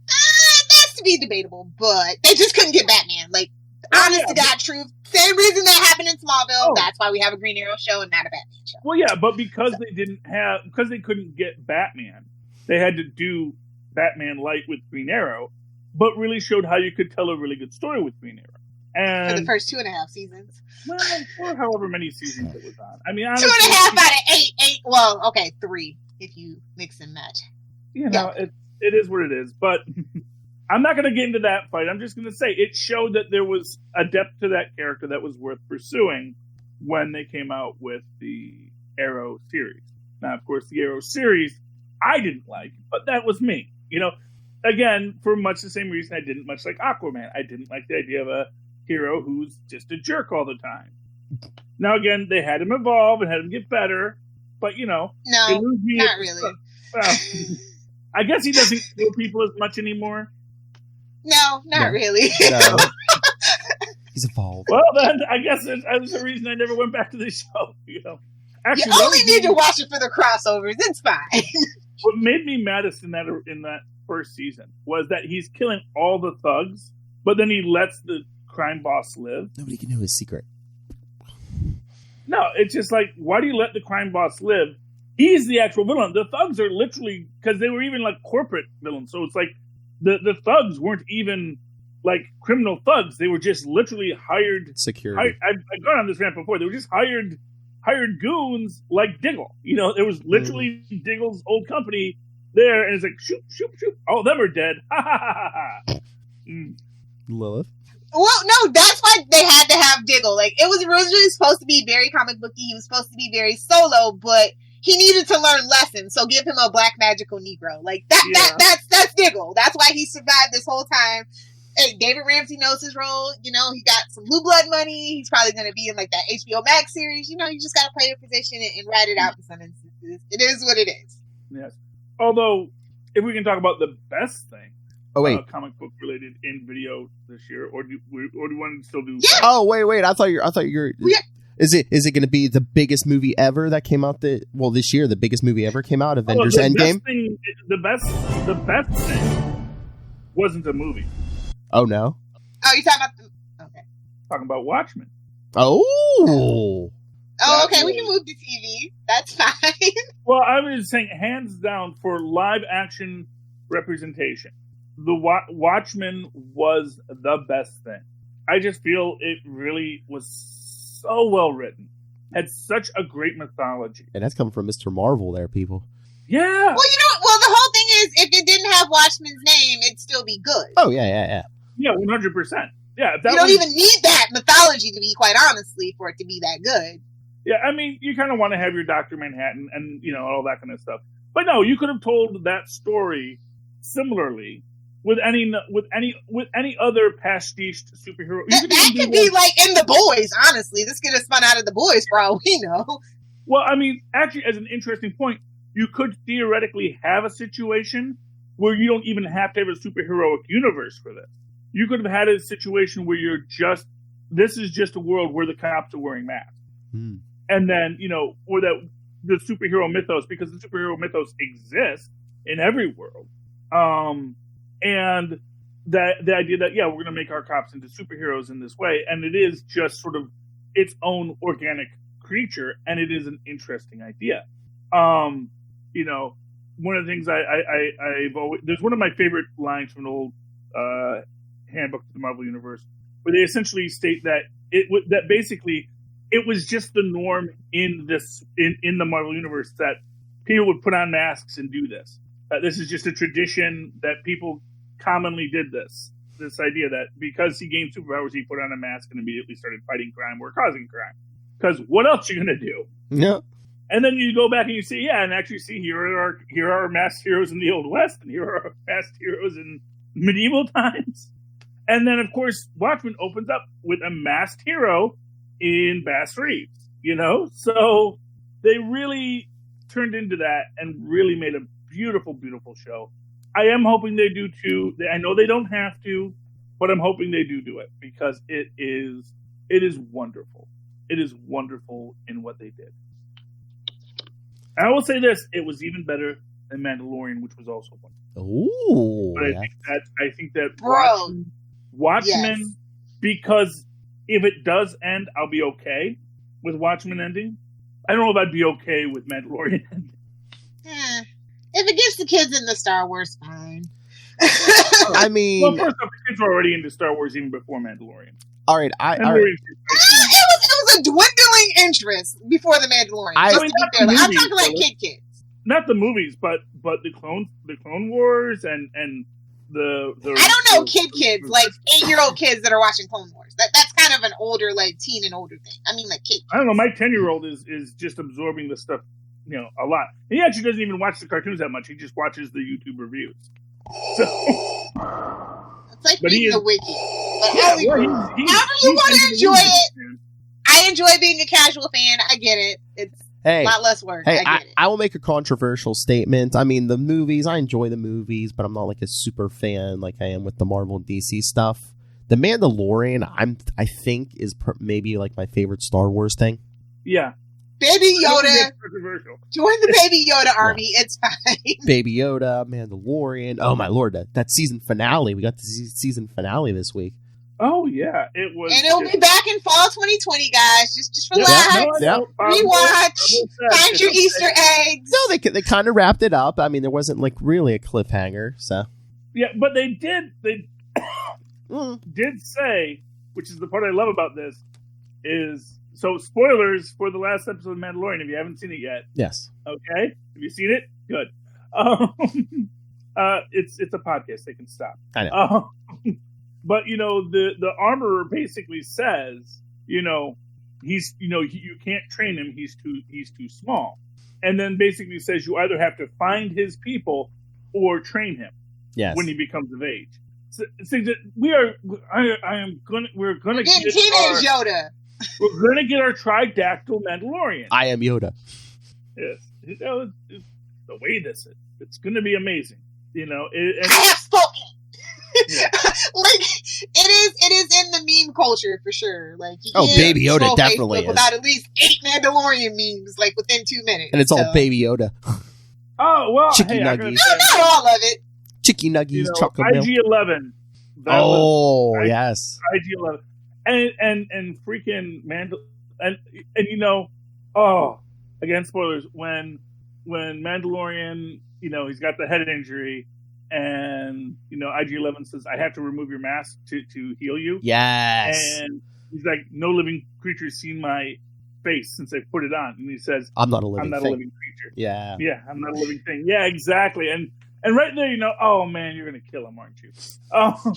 S6: that's to be debatable, but they just couldn't get Batman. Like, honest to God truth. Same reason that happened in Smallville. That's why we have a Green Arrow show and not a Batman show.
S3: Well, yeah, but because they couldn't get Batman, they had to do Batman Light with Green Arrow, but really showed how you could tell a really good story with Green Arrow. And
S6: for the first 2.5 seasons.
S3: Well, or however many seasons it was on. I mean, honestly,
S6: 2.5 out of 8. Well, okay, 3 if you mix and match.
S3: It is what it is. But I'm not going to get into that fight. I'm just going to say it showed that there was a depth to that character that was worth pursuing when they came out with the Arrow series. Now, of course, the Arrow series I didn't like, but that was me. Again, for much the same reason I didn't much like Aquaman. I didn't like the idea of a hero who's just a jerk all the time. Now, again, they had him evolve and had him get better, but,
S6: No, not really.
S3: Well, I guess he doesn't kill people as much anymore.
S6: No, not really.
S1: No. He's evolved.
S3: Well, then, I guess that's the reason I never went back to the show, Actually,
S6: you only need to watch it for the crossovers. It's fine.
S3: What made me maddest in that first season was that he's killing all the thugs, but then he lets the crime boss live.
S1: Nobody can know his secret.
S3: No, it's just like, why do you let the crime boss live? He's the actual villain. The thugs are literally, because they were even like corporate villains, so it's like the thugs weren't even like criminal thugs. They were just literally hired
S1: security.
S3: I've gone on this rant before. They were just hired goons like Diggle. There was literally Diggle's old company there, and it's like, shoot, shoot, shoot. All of them are dead. Ha, ha, ha, ha.
S1: Lilith?
S6: Well, no, that's why they had to have Diggle. Like, it was originally supposed to be very comic booky. He was supposed to be very solo, but he needed to learn lessons, so give him a black magical Negro. Like, that's Diggle. That's why he survived this whole time. Hey, David Ramsey knows his role. He got some Blue Blood money. He's probably going to be in like that HBO Max series. You just got to play your position and ride it out in some instances. It is what it is.
S3: Yes. Although if we can talk about the best thing, comic book related in video this year, or do you want to still do?
S6: Yeah.
S1: Oh, wait! I thought you're. Yeah. Is it going to be the biggest movie ever that came out this year? The biggest movie ever came out, Avengers Endgame.
S3: The best thing wasn't a movie.
S1: Oh no!
S6: Oh, you're talking about okay.
S3: Talking about Watchmen.
S1: Oh.
S6: Oh, okay. We can move to TV. That's fine.
S3: Well, I was saying, hands down, for live action representation, the Watchmen was the best thing. I just feel it really was so well written, had such a great mythology.
S1: And that's coming from Mr. Marvel there, people.
S3: Yeah.
S6: Well, the whole thing is, if it didn't have Watchmen's name, it'd still be good.
S1: Oh, yeah.
S3: Yeah, 100%. Yeah.
S6: You don't even need that mythology to be, quite honestly, for it to be that good.
S3: Yeah, I mean, you kind of want to have your Dr. Manhattan and, all that kind of stuff. But no, you could have told that story similarly with any other pastiche superhero.
S6: That could be like in The Boys, honestly. This could have spun out of The Boys for all we know.
S3: Well, I mean, actually, as an interesting point, you could theoretically have a situation where you don't even have to have a superheroic universe for this. You could have had a situation where this is just a world where the cops are wearing masks.
S1: Hmm.
S3: And then, or the superhero mythos, because the superhero mythos exists in every world. And the idea that, we're going to make our cops into superheroes in this way. And it is just sort of its own organic creature. And it is an interesting idea. One of the things I've always, there's one of my favorite lines from an old handbook to the Marvel Universe, where they essentially state that basically it was just the norm in the Marvel Universe that people would put on masks and do this. This is just a tradition that people commonly did this. This idea that because he gained superpowers, he put on a mask and immediately started fighting crime or causing crime. Because what else are you going to do?
S1: Yeah.
S3: And then you go back and you see, and actually see here are masked heroes in the Old West, and here are masked heroes in medieval times. And then, of course, Watchmen opens up with a masked hero in Bass Reeves, So they really turned into that and really made a beautiful, beautiful show. I am hoping they do too. I know they don't have to, but I'm hoping they do it because it is wonderful. It is wonderful in what they did. And I will say this: it was even better than Mandalorian, which was also wonderful.
S1: Ooh,
S3: but
S1: yeah.
S3: I think that
S6: Yes.
S3: Watchmen, because if it does end, I'll be okay with Watchmen ending. I don't know if I'd be okay with Mandalorian ending.
S6: If it gets the kids into Star Wars, fine.
S1: I mean,
S3: well, first off, the kids were already into Star Wars even before Mandalorian.
S1: All right,
S6: it was a dwindling interest before the Mandalorian. I'm talking like kids.
S3: Not the movies, but the Clone Wars and the
S6: I don't know kids like 8-year-old kids that are watching Clone Wars. That's kind of an older, like teen and older thing. I mean, like kids.
S3: I don't know. My 10-year-old is just absorbing the stuff, a lot. He actually doesn't even watch the cartoons that much. He just watches the YouTube reviews. So,
S6: it's like reading the wiki. But however you want to enjoy it. I enjoy being a casual fan. I get it. It's a lot less work.
S1: Hey,
S6: I get it.
S1: I will make a controversial statement. I mean, the movies, I enjoy the movies, but I'm not like a super fan like I am with the Marvel and DC stuff. The Mandalorian, I think, is maybe like my favorite Star Wars thing.
S3: Yeah.
S6: Baby Yoda. Join the Baby Yoda army. It's fine.
S1: Baby Yoda, Mandalorian. Oh, my Lord. That season finale. We got the season finale this week.
S3: Oh, yeah. It was.
S6: And it'll be back in fall 2020, guys. Just relax. Rewatch. Find your Easter eggs.
S1: No, they kind of wrapped it up. I mean, there wasn't like really a cliffhanger, so.
S3: Yeah, but they did say, which is the part I love about this, is, so spoilers for the last episode of Mandalorian if you haven't seen it yet.
S1: Yes.
S3: Okay? Have you seen it? Good. It's a podcast. They can stop.
S1: I know.
S3: But, the armorer basically says, he's, you can't train him. He's too small. And then basically says you either have to find his people or train him.
S1: Yes.
S3: When he becomes of age. So that we're gonna get
S6: teenage Yoda.
S3: We're gonna get our tridactyl Mandalorian.
S1: I am Yoda.
S3: Yes. It's the way this is. It's gonna be amazing. You know,
S6: I have spoken.
S3: Yeah.
S6: Like it is in the meme culture for sure. Like you can't
S1: Baby Yoda
S6: scroll
S1: definitely
S6: Facebook
S1: is.
S6: without at least 8 Mandalorian memes like within 2 minutes.
S1: And it's all Baby Yoda.
S3: Oh well,
S1: Chicky
S3: hey,
S1: nuggies.
S6: No, not all of it.
S1: Chicky nuggies,
S3: you know,
S1: chocolate milk.
S3: IG-11.
S1: Yes.
S3: IG-11, and freaking and you know, again, spoilers. When Mandalorian, you know, he's got the head injury, and you know, IG-11 says, "I have to remove your mask to heal you."
S1: Yes.
S3: And he's like, "No living creature's seen my face since I put it on." And he says,
S1: I'm not a living
S3: a
S1: thing.
S3: living creature.
S1: Yeah.
S3: Yeah, I'm not a living thing. Yeah, exactly. And right there, you know, oh man, you're gonna kill him, aren't you? Oh,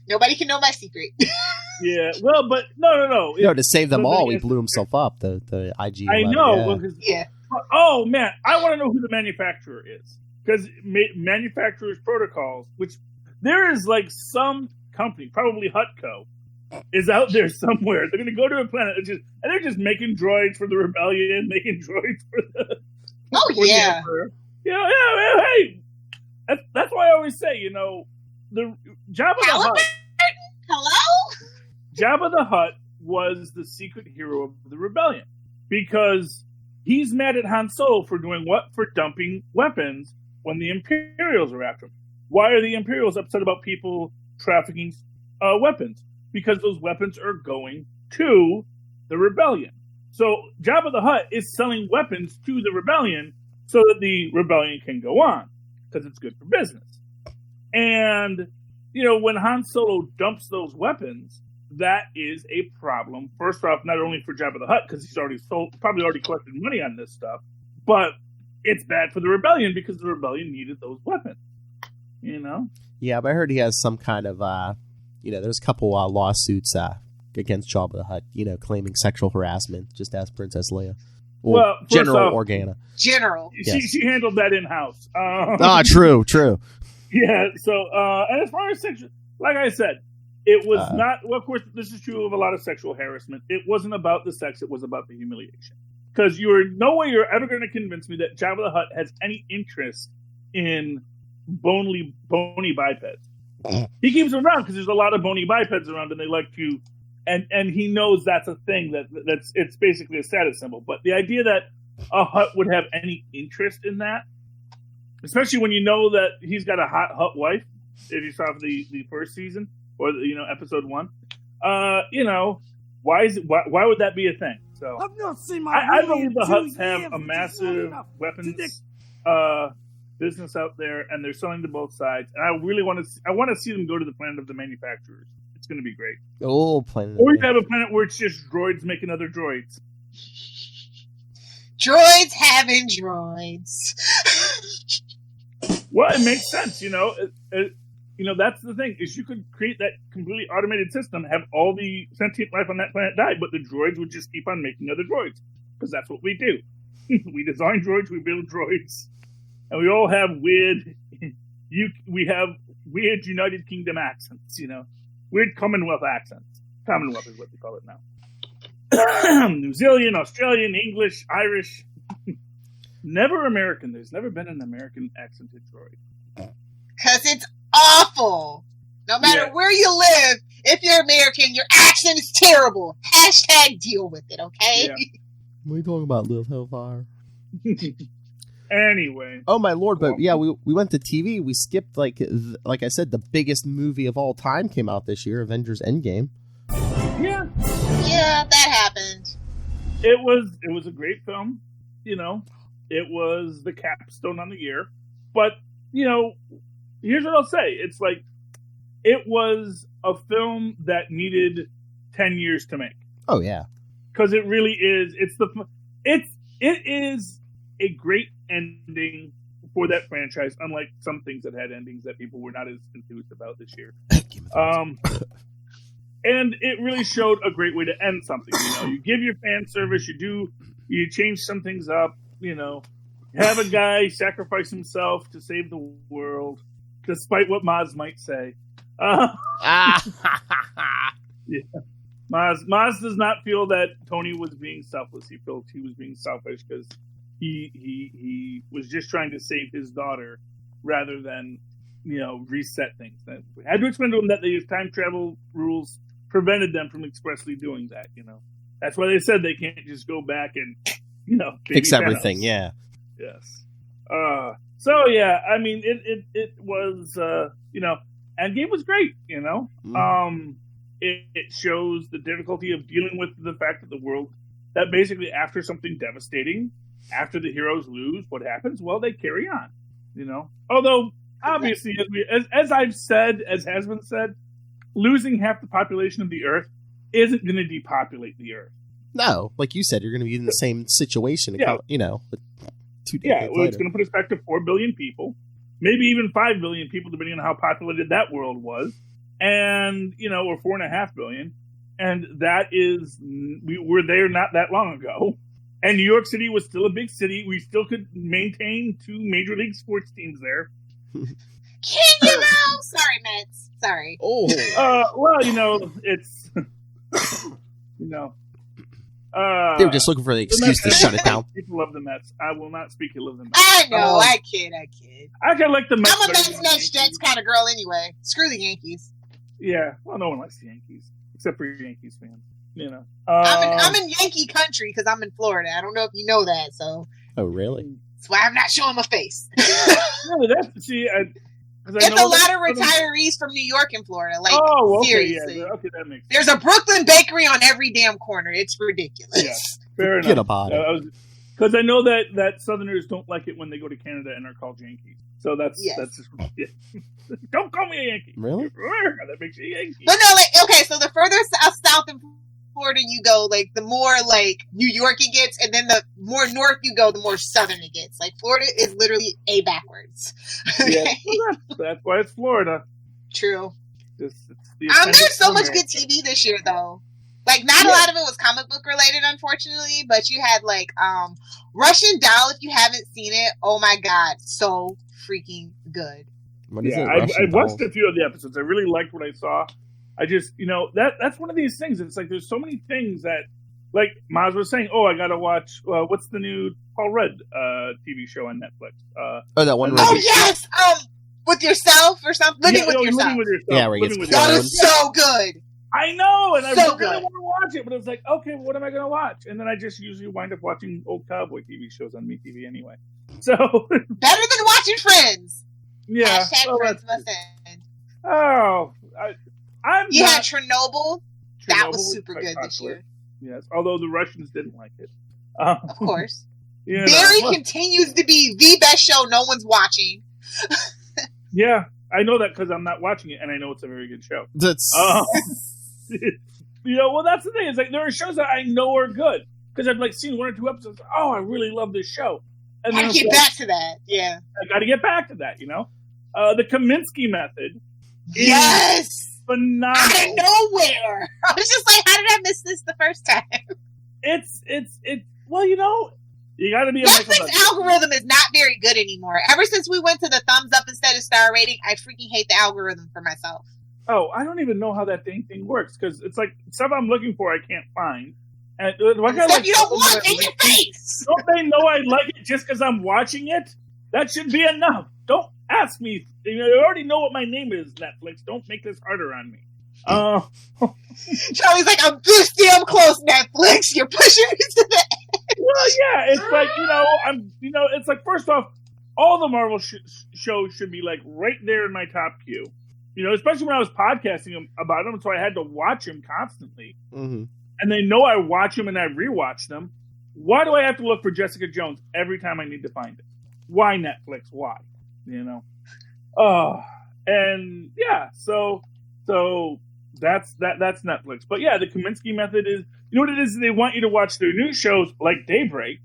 S6: Nobody can know my secret.
S3: yeah. Well, but no.
S1: No, to save them
S3: the
S1: all,
S3: thing
S1: he
S3: is-
S1: blew himself up. The IG.
S3: I know. Because,
S6: Yeah.
S3: oh man, I want to know who the manufacturer is, because manufacturers' protocols, which there is like some company, probably Hutco, is out there somewhere. They're going to go to a planet and they're just making droids for the rebellion, making droids for the.
S6: Oh
S3: for the
S6: yeah.
S3: Emperor. You know, yeah, hey, that's why I always say, you know, the Jabba the Hutt.
S6: Hello?
S3: Jabba the Hutt was the secret hero of the rebellion because he's mad at Han Solo for doing what? For dumping weapons when the Imperials are after him. Why are the Imperials upset about people trafficking weapons? Because those weapons are going to the rebellion. So Jabba the Hutt is selling weapons to the rebellion so that the rebellion can go on because it's good for business. And you know, when Han Solo dumps those weapons, that is a problem. First off, not only for Jabba the Hutt, because he's probably already collected money on this stuff, but it's bad for the rebellion because the rebellion needed those weapons. You know?
S1: Yeah, but I heard he has some kind of, there's a couple lawsuits against Jabba the Hutt, you know, claiming sexual harassment, just as Princess Leia.
S3: Well, first
S1: General
S3: off,
S1: Organa.
S6: General.
S3: She handled that in-house.
S1: True.
S3: Yeah, so, and as far as sexual, like I said, it was not, well, of course, this is true of a lot of sexual harassment. It wasn't about the sex, it was about the humiliation. Because no way you're ever going to convince me that Jabba the Hutt has any interest in bony bipeds. He keeps them around because there's a lot of bony bipeds around and they like to, and he knows that's a thing, that's it's basically a status symbol. But the idea that a Hutt would have any interest in that, especially when you know that he's got a hot Hutt wife, if you saw the first season or episode 1, why would that be a thing? So
S7: I've not seen my
S3: I
S7: money
S3: believe the
S7: in 2
S3: Hutts have
S7: years,
S3: a
S7: which is not
S3: massive
S7: enough.
S3: weapons business out there, and they're selling to both sides. And I really want to see them go to the planet of the manufacturers. It's going to be great.
S1: Oh, planet.
S3: Or you have a planet where it's just droids making other droids.
S6: Droids having droids.
S3: Well, it makes sense, you know. That's the thing, is you could create that completely automated system, have all the sentient life on that planet die, but the droids would just keep on making other droids, because that's what we do. We design droids, we build droids, and we all have weird United Kingdom accents, you know, weird Commonwealth accents. Commonwealth is what they call it now. New Zealand, Australian, English, Irish. Never American. There's never been an American accented droid.
S6: Because it's awful. No matter where you live, if you're American, your accent is terrible. Hashtag deal with it, okay?
S1: Yeah. What are you talking about, Lil Hellfire?
S3: Anyway.
S1: Oh, my lord. But yeah, we went to TV. We skipped, like I said, the biggest movie of all time came out this year, Avengers Endgame.
S3: Yeah.
S6: Yeah, that happened.
S3: It was a great film, you know. It was the capstone on the year. But, you know, here's what I'll say. It's like, it was a film that needed 10 years to make.
S1: Oh, yeah.
S3: Because it really is. It is a great ending for that franchise, unlike some things that had endings that people were not as enthused about this year. And it really showed a great way to end something. You know, you give your fan service, you change some things up, you know, have a guy sacrifice himself to save the world, despite what Maz might say. Yeah. Maz does not feel that Tony was being selfless. He felt he was being selfish because he was just trying to save his daughter rather than, reset things. We had to explain to them that the time travel rules prevented them from expressly doing that, That's why they said they can't just go back and,
S1: fix everything,
S3: Thanos.
S1: yeah.
S3: Yes. So, yeah, I mean, it was, Endgame was great, It shows the difficulty of dealing with the fact that the world, that basically after something devastating, after the heroes lose, what happens? Well, they carry on, Although, obviously, as I've said, as has been said, losing half the population of the Earth isn't going to depopulate the Earth.
S1: No, like you said, you're going to be in the same situation, 2 decades
S3: well, it's
S1: later.
S3: going to put us back to 4 billion people, maybe even 5 billion people, depending on how populated that world was. And, or 4.5 billion. And that is, we were there not that long ago. And New York City was still a big city. We still could maintain 2 major league sports teams there.
S6: Can you know? Sorry, Mets. Sorry.
S1: Oh.
S3: Well, it's,
S1: they were just looking for the excuse to shut it down.
S3: People love the Mets. I will not speak ill of the Mets.
S6: I know. I kid.
S3: I kind of like the Mets.
S6: I'm a Mets Jets kind of girl anyway. Screw the Yankees.
S3: Yeah. Well, no one likes the Yankees except for Yankees fans.
S6: I'm in Yankee country because I'm in Florida. I don't know if you know that. So.
S1: Oh, really?
S6: That's why I'm not showing my face.
S3: Really,
S6: It's a lot of retirees from New York and Florida. Like, seriously.
S3: Yeah, okay, that makes sense.
S6: There's a Brooklyn bakery on every damn corner. It's ridiculous.
S3: Yeah, fair enough.
S1: Get about it.
S3: Because I know that Southerners don't like it when they go to Canada and are called Yankees. So that's just, yeah. Don't call me a Yankee.
S1: Really?
S3: That makes you a Yankee.
S6: But no, okay, so the further south in Florida you go, like, the more, like, New York it gets, and then the more north you go, the more southern it gets. Like, Florida is literally A backwards.
S3: Yeah, that's why it's Florida.
S6: True.
S3: It's
S6: there's so much good TV this year, though. Like, not a lot of it was comic book related, unfortunately, but you had, like, Russian Doll, if you haven't seen it, oh my god, so freaking good.
S1: What is it?
S3: I watched a few of the episodes. I really liked what I saw. I just, that's one of these things. It's like there's so many things that, like Maz was saying, I gotta watch, what's the new Paul Rudd TV show on Netflix?
S1: That one.
S6: Oh, yes! With yourself or something? Living with yourself.
S3: Living with yourself.
S1: Yeah, where he gets
S6: That is so good.
S3: I know, and I
S6: So
S3: really
S6: good.
S3: want to watch it, but it's like, okay, what am I going to watch? And then I just usually wind up watching old cowboy TV shows on MeTV anyway. So
S6: better than watching Friends.
S3: Yeah.
S6: Hashtag Friends must end.
S3: Oh,
S6: You had Chernobyl. That was super good this year.
S3: Yes, although the Russians didn't like it.
S6: Of course.
S3: You know,
S6: Barry continues to be the best show no one's watching.
S3: Yeah, I know that because I'm not watching it, and I know it's a very good show.
S1: That's
S3: well, that's the thing. It's like there are shows that I know are good because I've like seen 1 or 2 episodes. Oh, I really love this show. And
S6: I get back to that. Yeah,
S3: I got to get back to that. The Kaminsky method.
S6: Yes,
S3: phenomenal.
S6: Out of nowhere. I was just like, how did I miss this the first time?
S3: It's well, you got to be a
S6: Netflix algorithm is not very good anymore. Ever since we went to the thumbs up instead of star rating, I freaking hate the algorithm for myself.
S3: Oh, I don't even know how that dang thing works because it's like stuff I'm looking for I can't find. And
S6: stuff you don't want in your face.
S3: Don't they know I like it just because I'm watching it? That should be enough. Don't ask me. You already know what my name is, Netflix. Don't make this harder on me.
S6: Charlie's like, I'm this damn close, Netflix. You're pushing me to the edge.
S3: Well, yeah, it's like, it's like, first off, all the Marvel shows should be like right there in my top queue. Especially when I was podcasting about them, so I had to watch them constantly.
S1: Mm-hmm.
S3: And they know I watch them and I rewatch them. Why do I have to look for Jessica Jones every time I need to find it? Why Netflix? Why? And yeah, so that's Netflix. But yeah, the Kaminsky method is, what it is? They want you to watch their new shows like Daybreak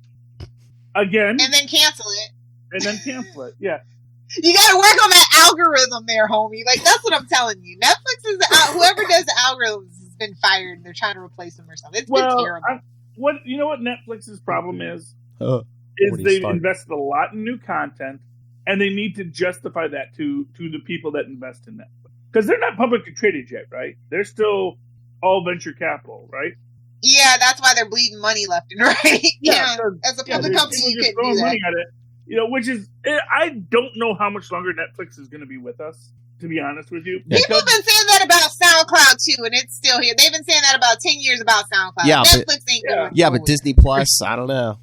S3: again,
S6: and then cancel it.
S3: Yeah.
S6: You got to work on that algorithm there, homie. Like, that's what I'm telling you. Netflix is whoever does the algorithms has been fired. They're trying to replace them or something. It's been terrible.
S3: What Netflix's problem is
S1: they've
S3: invested a lot in new content, and they need to justify that to the people that invest in Netflix because they're not publicly traded yet, right? They're still all venture capital, right?
S6: Yeah, that's why they're bleeding money left and right. Yeah, as a public company, you couldn't do that.
S3: Money at it. which is, I don't know how much longer Netflix is going to be with us, to be honest with you.
S6: People have been saying that about SoundCloud too, and it's still here. They've been saying that about 10 years about SoundCloud.
S1: Yeah,
S6: Netflix ain't going
S1: Yeah,
S6: forward.
S1: but Disney Plus, I don't know.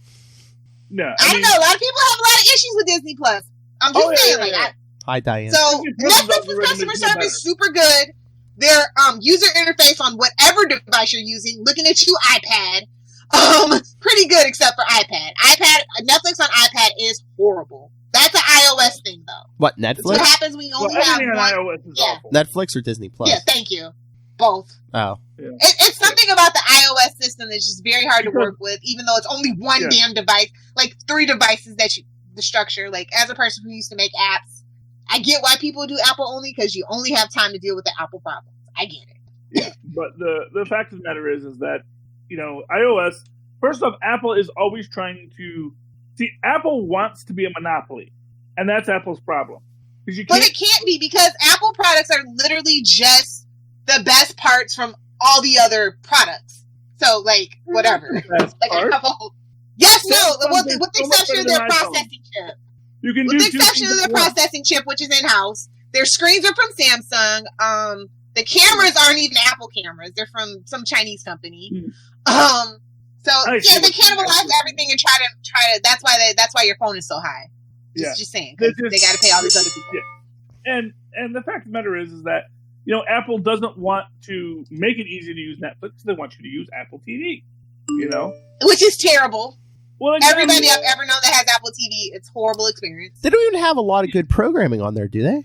S3: No,
S6: I don't know. A lot of people have a lot of issues with Disney Plus. I'm just saying,
S1: Hi, Diane.
S6: So Netflix's customer service super good. Their user interface on whatever device you're using, looking at you iPad, pretty good except for iPad. Netflix on iPad is horrible. That's an iOS thing though.
S1: What,
S6: That's
S1: Netflix?
S6: what happens when you only have
S3: everything
S6: one.
S3: on iOS is awful.
S1: Netflix or Disney Plus?
S6: Yeah, thank you. Both.
S1: Oh.
S3: Yeah.
S6: It's something about the iOS system that's just very hard to work with, even though it's only one damn device, like 3 devices the structure. Like, as a person who used to make apps, I get why people do Apple only, because you only have time to deal with the Apple problems. I get it.
S3: Yeah, but the fact of the matter is that, iOS, first off, Apple is always trying to, Apple wants to be a monopoly, and that's Apple's problem. But it
S6: can't be, because Apple products are literally just the best parts from all the other products. So, like, whatever. Yes, no, with the exception of their processing chip.
S3: You can
S6: with the exception of their processing chip, which is in-house. Their screens are from Samsung. The cameras aren't even Apple cameras. They're from some Chinese company. So they cannibalize everything and try to. That's why your phone is so high. Just saying, because they got to pay all these other people.
S3: Yeah. And the fact of the matter is that Apple doesn't want to make it easy to use Netflix. They want you to use Apple TV.
S6: Which is terrible.
S3: Well,
S6: everybody I've ever known that has Apple TV, it's a horrible experience.
S1: They don't even have a lot of good programming on there, do they?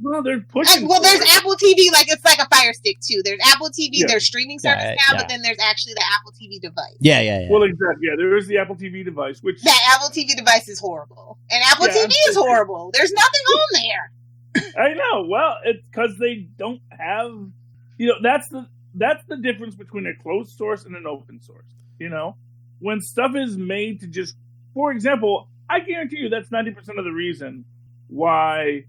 S3: Well, they're pushing.
S6: There's Apple TV, it's like a Fire Stick too. There's Apple TV, there's streaming service now, but then there's actually the Apple TV device.
S1: Yeah.
S3: Well, exactly. Yeah, there is the Apple TV device, which
S6: that Apple TV device is horrible, and Apple TV is horrible. There's nothing on there.
S3: I know. Well, it's because they don't have. That's the difference between a closed source and an open source. When stuff is made to just, for example, I guarantee you that's 90% of the reason why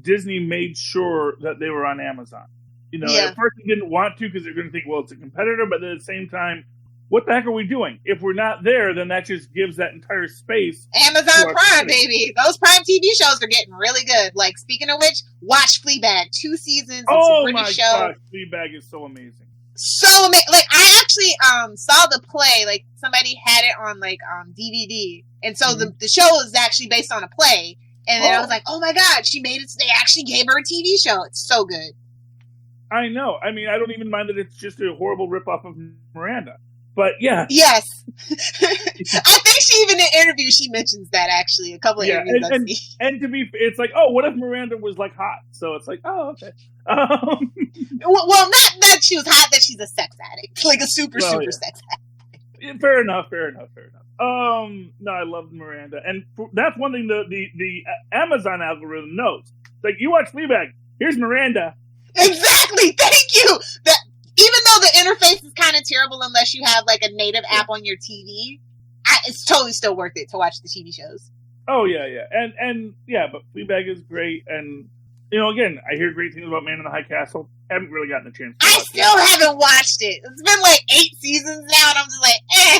S3: Disney made sure that they were on Amazon. At first they didn't want to because they're going to think, well, it's a competitor, but at the same time, what the heck are we doing? If we're not there, then that just gives that entire space.
S6: Amazon Prime, baby. Those Prime TV shows are getting really good. Like, speaking of which, watch Fleabag. 2 seasons. It's a British show.
S3: Gosh, Fleabag is so amazing.
S6: So amazing. Like, I actually saw the play. Like, somebody had it on DVD, and so the show is actually based on a play. And then I was like, oh my god, she made it. So they actually gave her a TV show. It's so good.
S3: I know. I mean, I don't even mind that it's just a horrible ripoff of Miranda. But yeah.
S6: Yes. I think she even in an interview she mentions that actually a couple of interviews.
S3: And to be, it's like, oh, what if Miranda was like hot? So it's like, oh, okay.
S6: Well, not that she was hot, that she's a sex addict, like a super sex addict.
S3: Fair enough. No, I love Miranda, and that's one thing the Amazon algorithm knows. It's like, you watch Fleabag, here's Miranda.
S6: Exactly. Thank you. That even though the interface is kind of terrible unless you have like a native app on your TV, it's totally still worth it to watch the TV shows.
S3: Oh yeah, and but Fleabag is great, and again, I hear great things about Man in the High Castle. Haven't really gotten a chance to watch it.
S6: Still haven't watched it. It's been like 8 seasons now, and I'm just like, eh.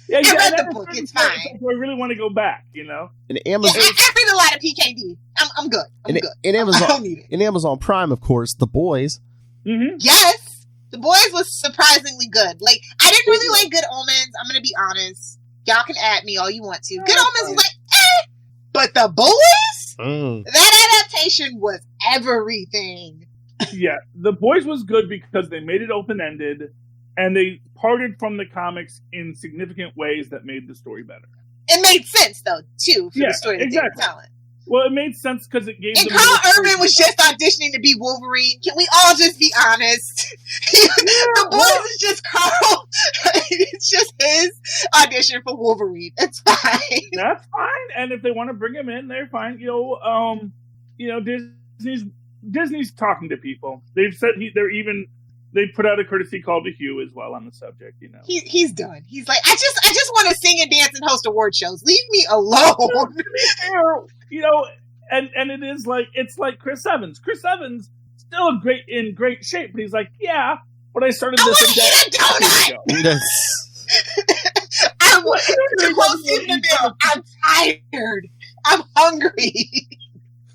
S3: Yeah,
S6: I read the book. It's fine.
S3: I really want to go back,
S1: And Amazon,
S6: I read a lot of PKD. I'm good. I'm good.
S1: In Amazon,
S6: I don't need it.
S1: In Amazon Prime, of course, The Boys.
S3: Mm-hmm.
S6: Yes, The Boys was surprisingly good. Like, I didn't really like Good Omens. I'm gonna be honest. Y'all can at me all you want to. Good Omens was like, eh. But The Boys, that adaptation was everything.
S3: Yeah, The Boys was good because they made it open-ended, and they parted from the comics in significant ways that made the story better.
S6: It made sense, though, too, for the story that they were telling.
S3: Well, it made sense because it gave them...
S6: And Carl Urban was just auditioning to be Wolverine. Can we all just be honest? The Boys is just Carl. It's just his audition for Wolverine. It's fine.
S3: That's fine. And if they want to bring him in, they're fine. Disney's talking to people. They've said they put out a courtesy call to Hugh as well on the subject.
S6: He's done. He's like, I just want to sing and dance and host award shows. Leave me alone.
S3: And it is like, it's like Chris Evans. Chris Evans still in great shape, but he's like, yeah, but I started this.
S6: I want to eat a donut. I'm tired. I'm hungry.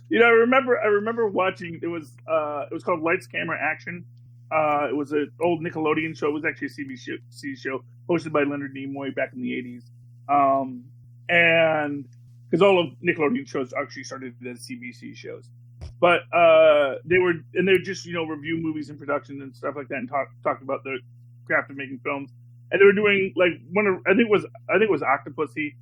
S3: You know, I remember watching. It was called Lights, Camera, Action. It was an old Nickelodeon show. It was actually a CBC show hosted by Leonard Nimoy back in the 80s. And because all of Nickelodeon shows actually started as CBC shows, but they were just, you know, review movies and production and stuff like that, and talked about the craft of making films. And they were doing like I think it was Octopussy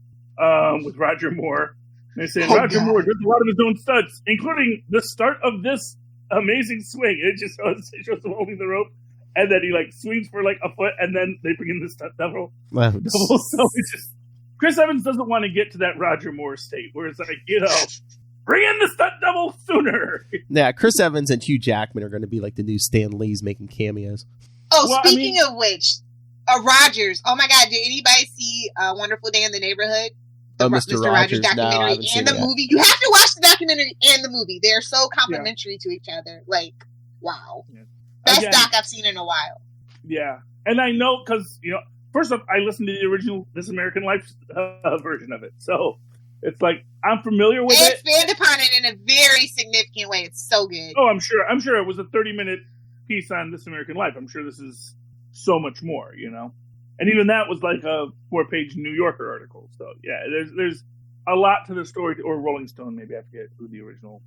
S3: with Roger Moore. And they said Roger Moore does a lot of his own stunts, including the start of this amazing swing. It just shows him holding the rope, and then he like swings for like a foot, and then they bring in the stunt double.
S1: Wow.
S3: So it's just Chris Evans doesn't want to get to that Roger Moore state where it's like, you know, bring in the stunt double sooner.
S1: Yeah, Chris Evans and Hugh Jackman are going to be like the new Stan Lees making cameos.
S6: Oh, well, speaking of which, Rogers. Oh my God, did anybody see Wonderful Day in the Neighborhood?
S1: Mr. Rogers
S6: documentary and the movie. You have to watch the documentary and the movie. They're so complementary to each other. Like, wow. Yeah. Best doc I've seen in a while.
S3: Yeah. And I know because, you know, first off, I listened to the original This American Life version of it. So it's like, I'm familiar with it.
S6: Expand upon it in a very significant way. It's so good.
S3: Oh, I'm sure it was a 30-minute piece on This American Life. I'm sure this is so much more, you know? And even that was like a 4-page New Yorker article. So yeah, there's a lot to the story, or Rolling Stone, maybe I forget who the original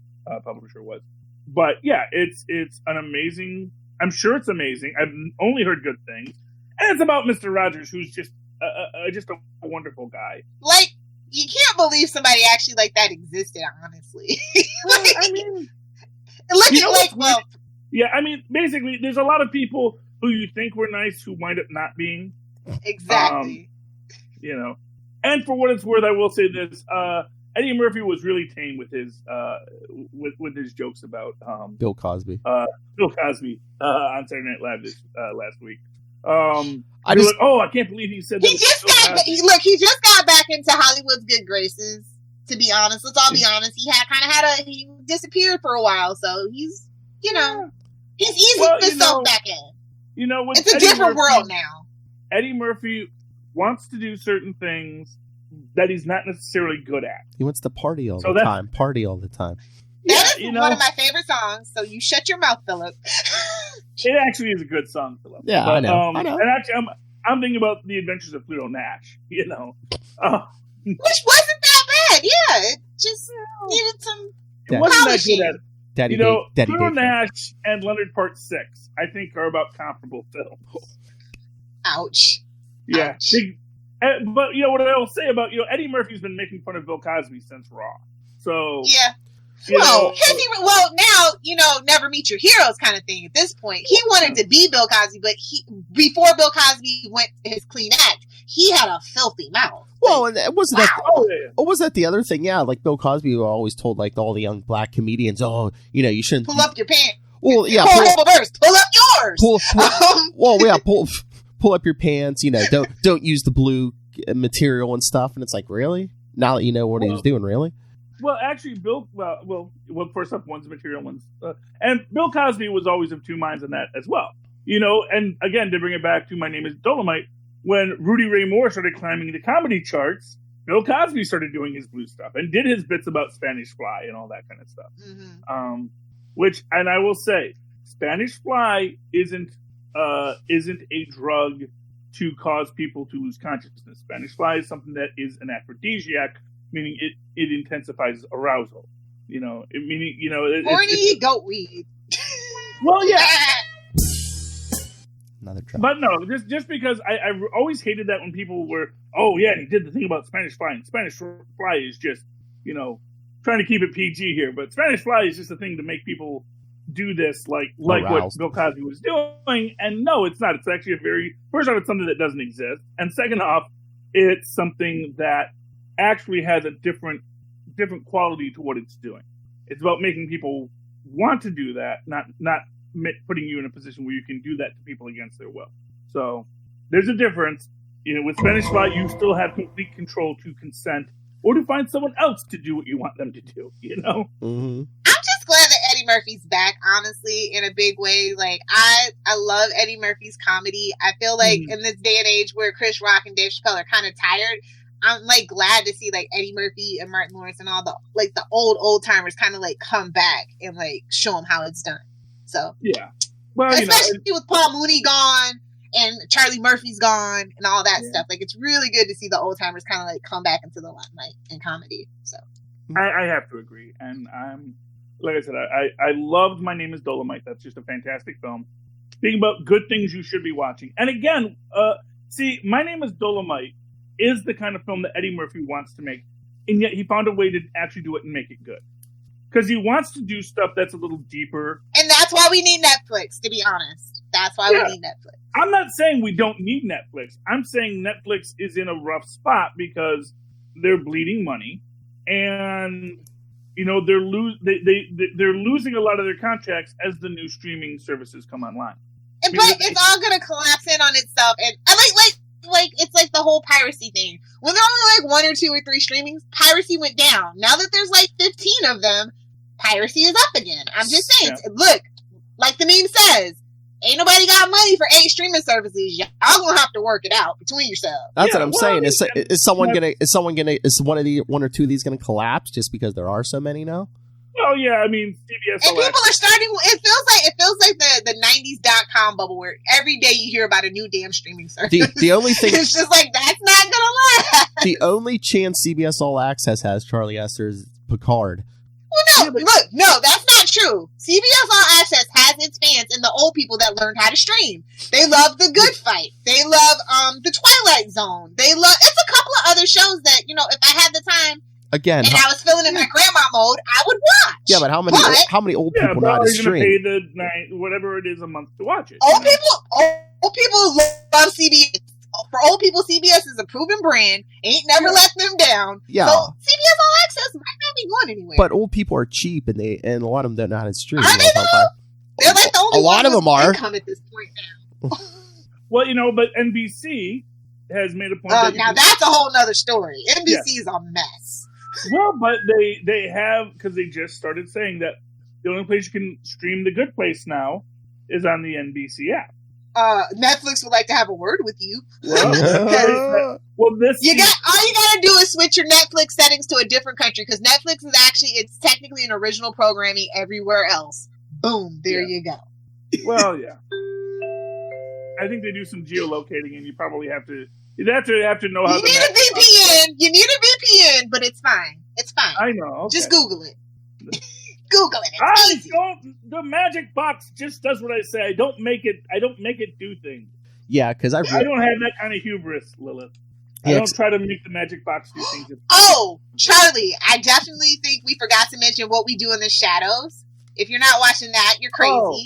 S3: publisher was. But yeah, it's an amazing. I'm sure it's amazing. I've only heard good things, and it's about Mr. Rogers, who's just a wonderful guy.
S6: Like, you can't believe somebody actually like that existed. Honestly, like, I mean,
S3: yeah. I mean, basically, there's a lot of people who you think were nice who wind up not being.
S6: Exactly.
S3: You know, and for what it's worth, I will say this: Eddie Murphy was really tame with his with his jokes about
S1: Bill Cosby.
S3: Bill Cosby on Saturday Night Live last week. I can't believe he said that.
S6: He just got back into Hollywood's good graces. To be honest, let's all be honest. He disappeared for a while, so he's he's easy to put himself back in.
S3: You know,
S6: it's a different world now.
S3: Eddie Murphy wants to do certain things that he's not necessarily good at.
S1: He wants to party all the time.
S6: That is one of my favorite songs, so you shut your mouth, Philip.
S3: It actually is a good song, Philip.
S1: Yeah, but, I know.
S3: And actually, I'm thinking about The Adventures of Pluto Nash, you know.
S6: Which wasn't that bad, yeah. It just needed some
S3: It wasn't that good at
S1: Daddy,
S3: you know,
S1: Daddy
S3: Pluto Nash and Leonard Part 6, I think, are about comparable films.
S6: Ouch.
S3: Yeah.
S6: Ouch.
S3: But, you know, what I will say about, you know, Eddie Murphy's been making fun of Bill Cosby since Raw. So.
S6: Yeah. Well, now, you know, never meet your heroes kind of thing at this point. He wanted to be Bill Cosby, but before Bill Cosby went his clean act, he had a filthy mouth.
S1: Well, and wasn't that the other thing? Yeah, like Bill Cosby always told like all the young black comedians, oh, you know, you shouldn't
S6: pull up your pants.
S1: Well, yeah,
S6: pull up yours.
S1: Pull up your pants. You know, don't use the blue material and stuff. And it's like, really? Now that you know what he was doing, really?
S3: Well, actually, first up, one's material, one's and Bill Cosby was always of two minds on that as well. You know, and again, to bring it back to My Name is Dolomite, when Rudy Ray Moore started climbing the comedy charts, Bill Cosby started doing his blue stuff and did his bits about Spanish Fly and all that kind of stuff. Mm-hmm. Which, and I will say, Spanish Fly isn't a drug to cause people to lose consciousness. Spanish Fly is something that is an aphrodisiac, meaning it intensifies arousal. You know,
S6: horny goat weed.
S3: Well, yeah.
S1: Another drug.
S3: But no, just because I always hated that when people were, oh yeah, and he did the thing about Spanish Fly, and Spanish Fly is just, you know, trying to keep it PG here, but Spanish Fly is just a thing to make people do this, like what Bill Cosby was doing. And no, it's not. It's actually first off, it's something that doesn't exist, and second off, it's something that actually has a different quality to what it's doing. It's about making people want to do that, not putting you in a position where you can do that to people against their will. So there's a difference. You know, with Spanish Fly, you still have complete control to consent or to find someone else to do what you want them to do. You know.
S1: Mm-hmm.
S6: I'm just glad that Eddie Murphy's back, honestly, in a big way. Like, I love Eddie Murphy's comedy. I feel like in this day and age where Chris Rock and Dave Chappelle are kind of tired, I'm like glad to see like Eddie Murphy and Martin Lawrence and all the like the old timers kind of like come back and like show them how it's done. So
S3: yeah, well,
S6: especially with Paul Mooney gone and Charlie Murphy's gone and all that stuff. Like it's really good to see the old timers kind of like come back into the limelight in comedy. So
S3: I have to agree, and I'm like I said, I loved My Name is Dolomite. That's just a fantastic film. Speaking about good things you should be watching, and again, see, My Name is Dolomite is the kind of film that Eddie Murphy wants to make, and yet he found a way to actually do it and make it good. Because he wants to do stuff that's a little deeper.
S6: And that's why we need Netflix, to be honest. That's why we need Netflix.
S3: I'm not saying we don't need Netflix. I'm saying Netflix is in a rough spot because they're bleeding money, and they're losing a lot of their contracts as the new streaming services come online.
S6: But it's all gonna collapse in on itself, and I like it's like the whole piracy thing. When there are only like 1 or 2 or 3 streamings, piracy went down. Now that there's like 15 of them, piracy is up again. I'm just saying, look, like the meme says, ain't nobody got money for 8 streaming services. Y'all gonna have to work it out between yourselves.
S1: That's what I'm saying. Is one or two of these gonna collapse just because there are so many now?
S3: Oh yeah, I mean CBS.
S6: And people are starting. It feels like the '90s.com bubble where every day you hear about a new damn streaming service.
S1: The only thing
S6: it's just like that's not gonna last.
S1: The only chance CBS All Access has, Charlie Esther, is Picard.
S6: Well, no, that's not true. CBS All Access has its fans and the old people that learned how to stream. They love The Good Fight. They love The Twilight Zone. It's a couple of other shows that if I had the time.
S1: Again,
S6: and I was feeling in my grandma mode, I would watch.
S1: Yeah, but how many old people know how to stream?
S3: Pay the whatever it is a month to watch it.
S6: Old people love CBS. For old people, CBS is a proven brand. Ain't never let them down.
S1: Yeah.
S6: So CBS All Access might not be going anywhere.
S1: But old people are cheap, and a lot of them don't know how to stream.
S6: Are they though? They're like the only
S1: a lot of them are.
S6: Income at this point now.
S3: Well, but NBC has made a point.
S6: Now that's a whole nother story. NBC is a mess.
S3: Well, but they have, because they just started saying that the only place you can stream The Good Place now is on the NBC app.
S6: Netflix would like to have a word with you.
S3: All you gotta do is switch your Netflix settings to a different country, because Netflix is it's technically an original programming everywhere else. Boom, there you go. Well, yeah. I think they do some geolocating, and you probably have to. You'd have to know how.
S6: You need a VPN. You need a VPN, but it's fine. It's fine.
S3: I know. Okay.
S6: Just Google it. Google it. It's easy.
S3: The magic box just does what I say. I don't make it do things.
S1: Yeah, because I
S3: don't have that kind of hubris, Lilith. I don't try to make the magic box do things.
S6: Oh, Charlie, I definitely think we forgot to mention What We Do in the Shadows. If you're not watching that, you're crazy.
S3: Oh.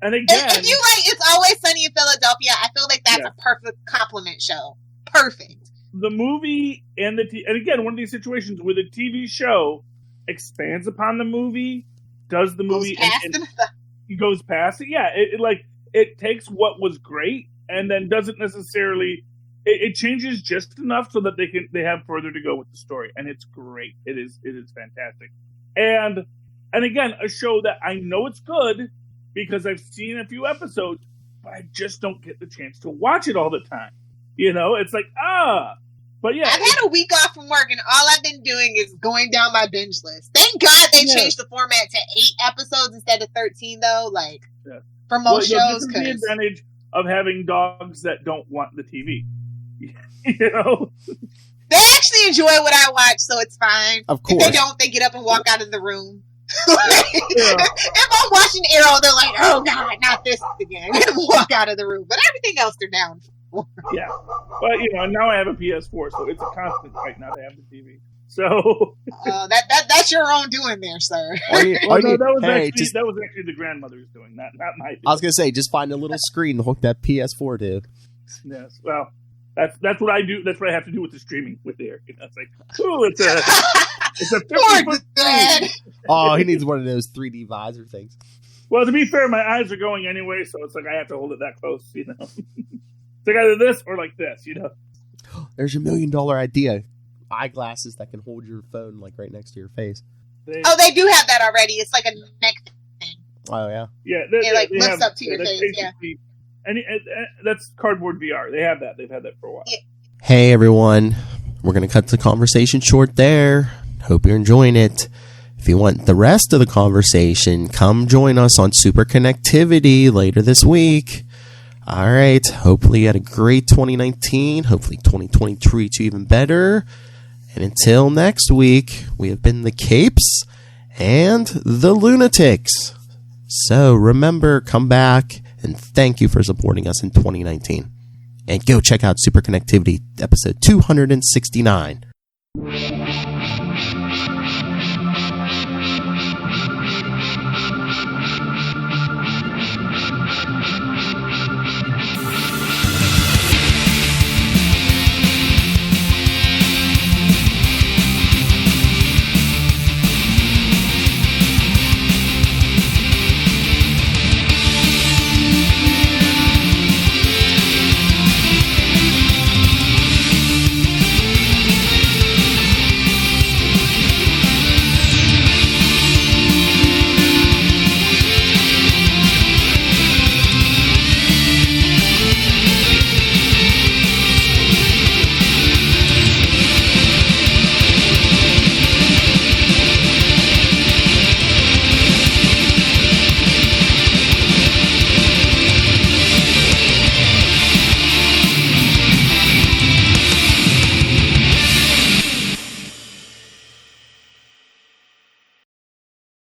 S3: And again,
S6: if you like It's Always Sunny in Philadelphia, I feel like that's a perfect compliment show. Perfect.
S3: The movie and again, one of these situations where the TV show expands upon the movie, does the movie goes past it. Yeah, it takes what was great and then doesn't necessarily. It changes just enough so that they have further to go with the story, and it's great. It is fantastic, and again, a show that I know it's good because I've seen a few episodes, but I just don't get the chance to watch it all the time. It's like, but yeah.
S6: I've had a week off from work, and all I've been doing is going down my binge list. Thank God they changed the format to 8 episodes instead of 13, though. For most shows,
S3: this is the advantage of having dogs that don't want the TV. They
S6: actually enjoy what I watch, so it's fine.
S1: Of course.
S6: If they don't, they get up and walk out of the room. If I'm watching Arrow, they're like, "Oh God, not this again!" and walk out of the room. But everything else, they're down for.
S3: Yeah, but now I have a PS4, so it's a constant fight not to have the TV. So
S6: that's your own doing there, sir.
S3: That was actually the grandmother's doing, not my doing.
S1: I was gonna say, just find a little screen to hook that PS4 to.
S3: Yes, well, that's what I do. That's what I have to do with the streaming with there. It's like, it's a 50-foot screen.
S1: Oh, he needs one of those 3D visor things.
S3: Well, to be fair, my eyes are going anyway, so it's like I have to hold it that close. It's like either this or like this.
S1: There's your $1 million idea. Eyeglasses that can hold your phone right next to your face.
S6: They do have that already. It's like a neck thing.
S1: Oh yeah.
S3: Yeah,
S6: it lifts up to your face. Yeah.
S3: And that's cardboard VR. They have that. They've had that for a while.
S1: Hey everyone, We're going to cut the conversation short there. Hope you're enjoying it. If you want the rest of the conversation, come join us on Superconnectivity later this week. All right. Hopefully you had a great 2019. Hopefully 2020 treats you even better. And until next week, we have been the Capes and the Lunatics. So remember, come back, and thank you for supporting us in 2019. And go check out Superconnectivity episode 269.